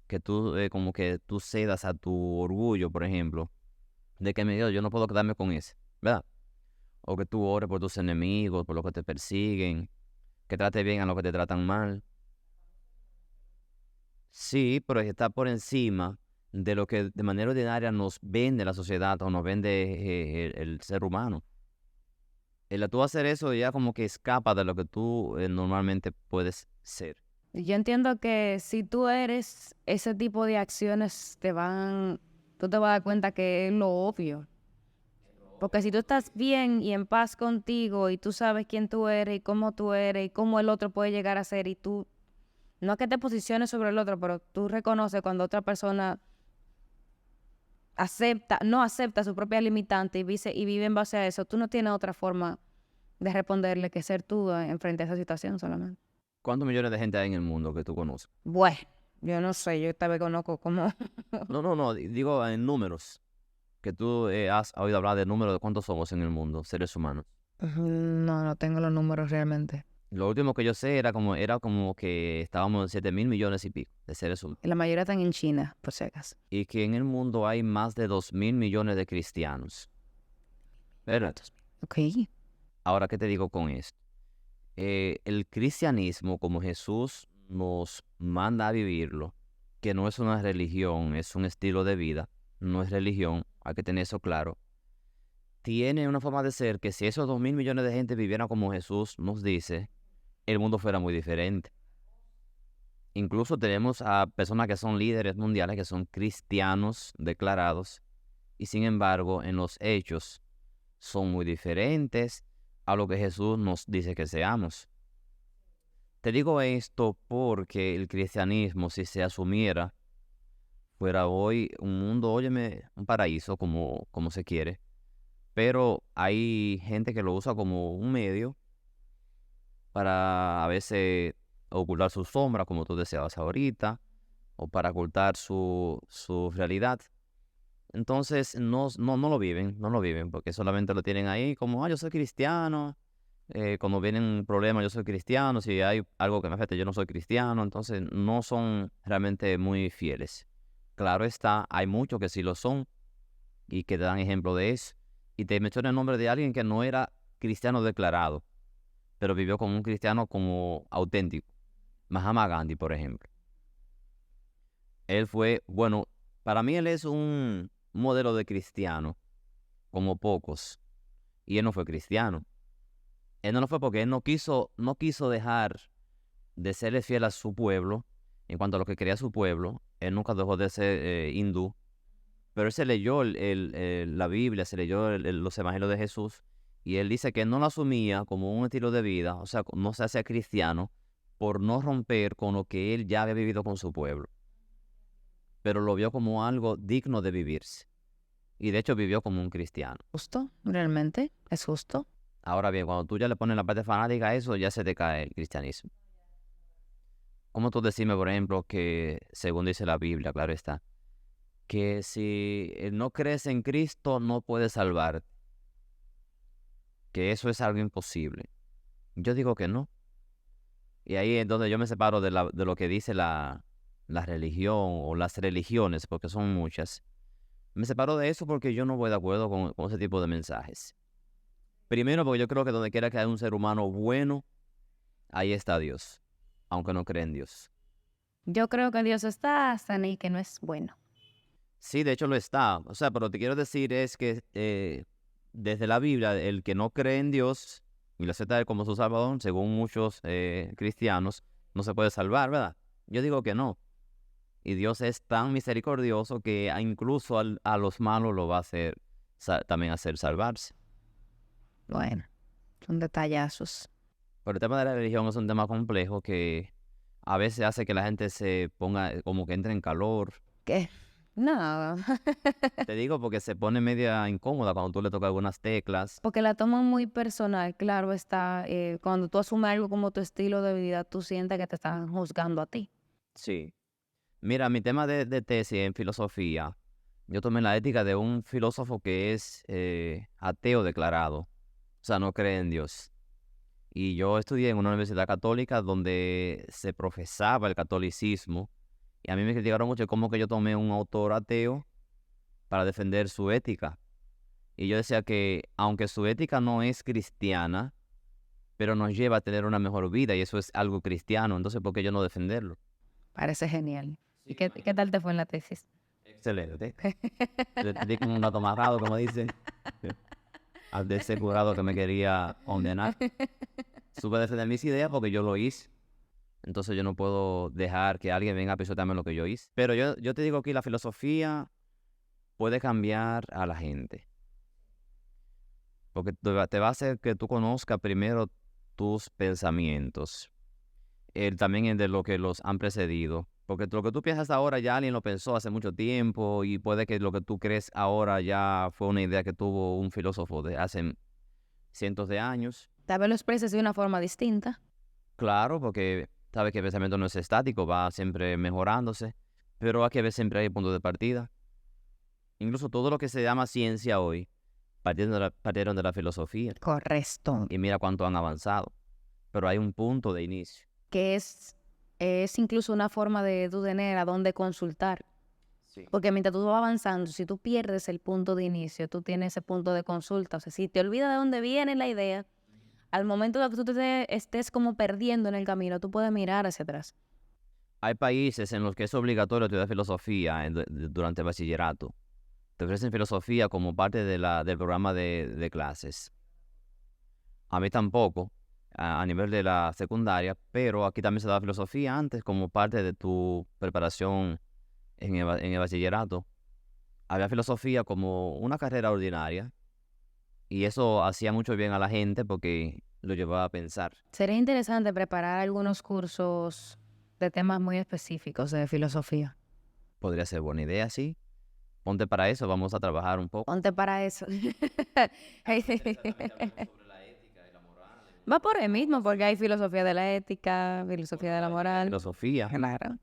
Que tú, como que tú cedas a tu orgullo, por ejemplo, de que me diga, yo no puedo quedarme con ese, ¿verdad? O que tú ores por tus enemigos, por los que te persiguen, que trate bien a los que te tratan mal. Sí, pero está por encima de lo que de manera ordinaria nos vende la sociedad o nos vende el ser humano. El tú hacer eso ya como que escapa de lo que tú normalmente puedes ser. Yo entiendo que si tú eres ese tipo de acciones, tú te vas a dar cuenta que es lo obvio. Porque si tú estás bien y en paz contigo y tú sabes quién tú eres y cómo el otro puede llegar a ser y tú, no es que te posiciones sobre el otro, pero tú reconoces cuando otra persona no acepta su propia limitante y vive en base a eso, tú no tienes otra forma de responderle que ser tú en frente a esa situación solamente. ¿Cuántos millones de gente hay en el mundo que tú conoces? Bueno, yo no sé, yo esta vez conozco como... No, digo en números. Que tú has oído hablar de números de cuántos somos en el mundo, seres humanos. No tengo los números realmente. Lo último que yo sé era como que estábamos en 7.000 millones y pico de seres humanos. La mayoría están en China, por si acaso. Y que en el mundo hay más de 2.000 millones de cristianos. ¿Verdad? Ok. Ahora, ¿qué te digo con esto? El cristianismo, como Jesús nos manda a vivirlo, que no es una religión, es un estilo de vida, no es religión, hay que tener eso claro. Tiene una forma de ser que si esos 2.000 millones de gente vivieran como Jesús nos dice, el mundo fuera muy diferente. Incluso tenemos a personas que son líderes mundiales, que son cristianos declarados, y sin embargo en los hechos son muy diferentes a lo que Jesús nos dice que seamos. Te digo esto porque el cristianismo, si se asumiera, fuera hoy un mundo, óyeme, un paraíso como se quiere, pero hay gente que lo usa como un medio para a veces ocultar su sombra, como tú deseabas ahorita, o para ocultar su realidad. Entonces no lo viven, porque solamente lo tienen ahí como, yo soy cristiano, cuando vienen problemas yo soy cristiano, si hay algo que me afecte yo no soy cristiano, entonces no son realmente muy fieles. Claro está, hay muchos que sí lo son y que te dan ejemplo de eso. Y te menciona el nombre de alguien que no era cristiano declarado, pero vivió como un cristiano como auténtico. Mahatma Gandhi, por ejemplo. Él fue, bueno, para mí él es un modelo de cristiano, como pocos. Y él no fue cristiano. Él no lo fue porque él no quiso dejar de serle fiel a su pueblo, en cuanto a lo que quería su pueblo. Él nunca dejó de ser hindú. Pero él se leyó la Biblia, se leyó los evangelios de Jesús, y él dice que él no lo asumía como un estilo de vida, o sea, no se hacía cristiano por no romper con lo que él ya había vivido con su pueblo, pero lo vio como algo digno de vivirse, y de hecho vivió como un cristiano. ¿Justo? ¿Realmente? ¿Es justo? Ahora bien, cuando tú ya le pones la parte fanática a eso, ya se te cae el cristianismo. ¿Cómo tú decirme, por ejemplo, que según dice la Biblia, claro está, que si no crees en Cristo no puedes salvarte? Que eso es algo imposible. Yo digo que no. Y ahí es donde yo me separo de lo que dice la religión o las religiones, porque son muchas. Me separo de eso porque yo no voy de acuerdo con ese tipo de mensajes. Primero porque yo creo que donde quiera que haya un ser humano bueno, ahí está Dios, aunque no cree en Dios. Yo creo que Dios está hasta y que no es bueno. Sí, de hecho lo está. O sea, pero lo que quiero decir es que desde la Biblia, el que no cree en Dios y lo acepta a él como su salvador, según muchos cristianos, no se puede salvar, ¿verdad? Yo digo que no. Y Dios es tan misericordioso que incluso a los malos lo va a hacer también hacer salvarse. Bueno, son detallazos. Pero el tema de la religión es un tema complejo que a veces hace que la gente se ponga como que entre en calor. ¿Qué? No, Te digo porque se pone media incómoda cuando tú le tocas algunas teclas. porque la toman muy personal, claro está. Cuando tú asumes algo como tu estilo de vida, tú sientes que te están juzgando a ti. Sí. Mira, mi tema de tesis en filosofía, yo tomé la ética de un filósofo que es ateo declarado, o sea, no cree en Dios. Y yo estudié en una universidad católica donde se profesaba el catolicismo y a mí me criticaron mucho cómo que yo tomé un autor ateo para defender su ética. Y yo decía que aunque su ética no es cristiana, pero nos lleva a tener una mejor vida y eso es algo cristiano, entonces ¿por qué yo no defenderlo? Parece genial. ¿Y qué tal te fue en la tesis? Excelente. Le di como un gato amarrado, como dicen, al de ese jurado que me quería condenar. Supe defender mis ideas porque yo lo hice. Entonces yo no puedo dejar que alguien venga a pisotearme lo que yo hice. Pero yo te digo que la filosofía puede cambiar a la gente. Porque te va a hacer que tú conozcas primero tus pensamientos. También el de lo que los han precedido. Porque lo que tú piensas ahora ya alguien lo pensó hace mucho tiempo y puede que lo que tú crees ahora ya fue una idea que tuvo un filósofo de hace cientos de años. Tal vez lo expreses de una forma distinta. Claro, porque sabes que el pensamiento no es estático, va siempre mejorándose, pero hay que ver siempre hay puntos de partida. Incluso todo lo que se llama ciencia hoy partieron de la filosofía. Correcto. Y mira cuánto han avanzado. Pero hay un punto de inicio. Que es incluso una forma de tú tener a dónde consultar. Sí. Porque mientras tú vas avanzando, si tú pierdes el punto de inicio, tú tienes ese punto de consulta. O sea, si te olvidas de dónde viene la idea, al momento de que tú te estés como perdiendo en el camino, tú puedes mirar hacia atrás. Hay países en los que es obligatorio estudiar filosofía durante el bachillerato. Te ofrecen filosofía como parte del programa de clases. A mí tampoco, a nivel de la secundaria, pero aquí también se da filosofía antes como parte de tu preparación en el bachillerato. Había filosofía como una carrera ordinaria y eso hacía mucho bien a la gente porque lo llevaba a pensar. Sería interesante preparar algunos cursos de temas muy específicos de filosofía. Podría ser buena idea, sí. Ponte para eso, vamos a trabajar un poco. Ponte para eso. Va por ahí mismo, porque hay filosofía de la ética, filosofía de la moral. Filosofía. Claro.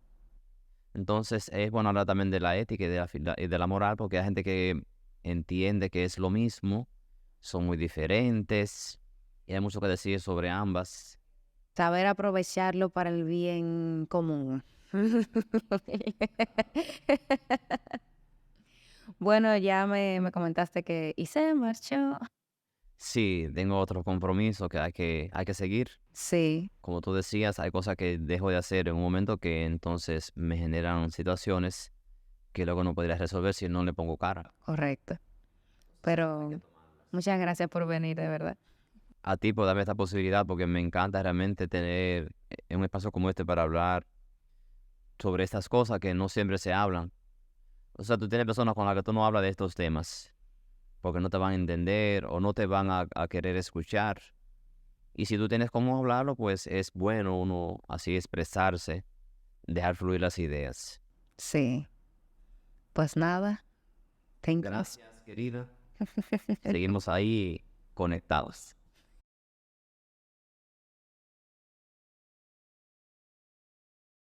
Entonces es bueno hablar también de la ética y de la moral porque hay gente que entiende que es lo mismo, son muy diferentes y hay mucho que decir sobre ambas. Saber aprovecharlo para el bien común. Bueno, ya me comentaste que y se marchó. Sí, tengo otro compromiso que hay que seguir. Sí, Como tú decías, hay cosas que dejo de hacer en un momento que entonces me generan situaciones que luego no podría resolver si no le pongo cara. correcto. Pero muchas gracias por venir, de verdad. A ti por darme esta posibilidad porque me encanta realmente tener un espacio como este para hablar sobre estas cosas que no siempre se hablan. O sea, tú tienes personas con las que tú no hablas de estos temas porque no te van a entender o no te van a querer escuchar. Y si tú tienes cómo hablarlo, pues es bueno uno así expresarse, dejar fluir las ideas. Sí. Pues nada. Thank you. Gracias, querida. Seguimos ahí conectados.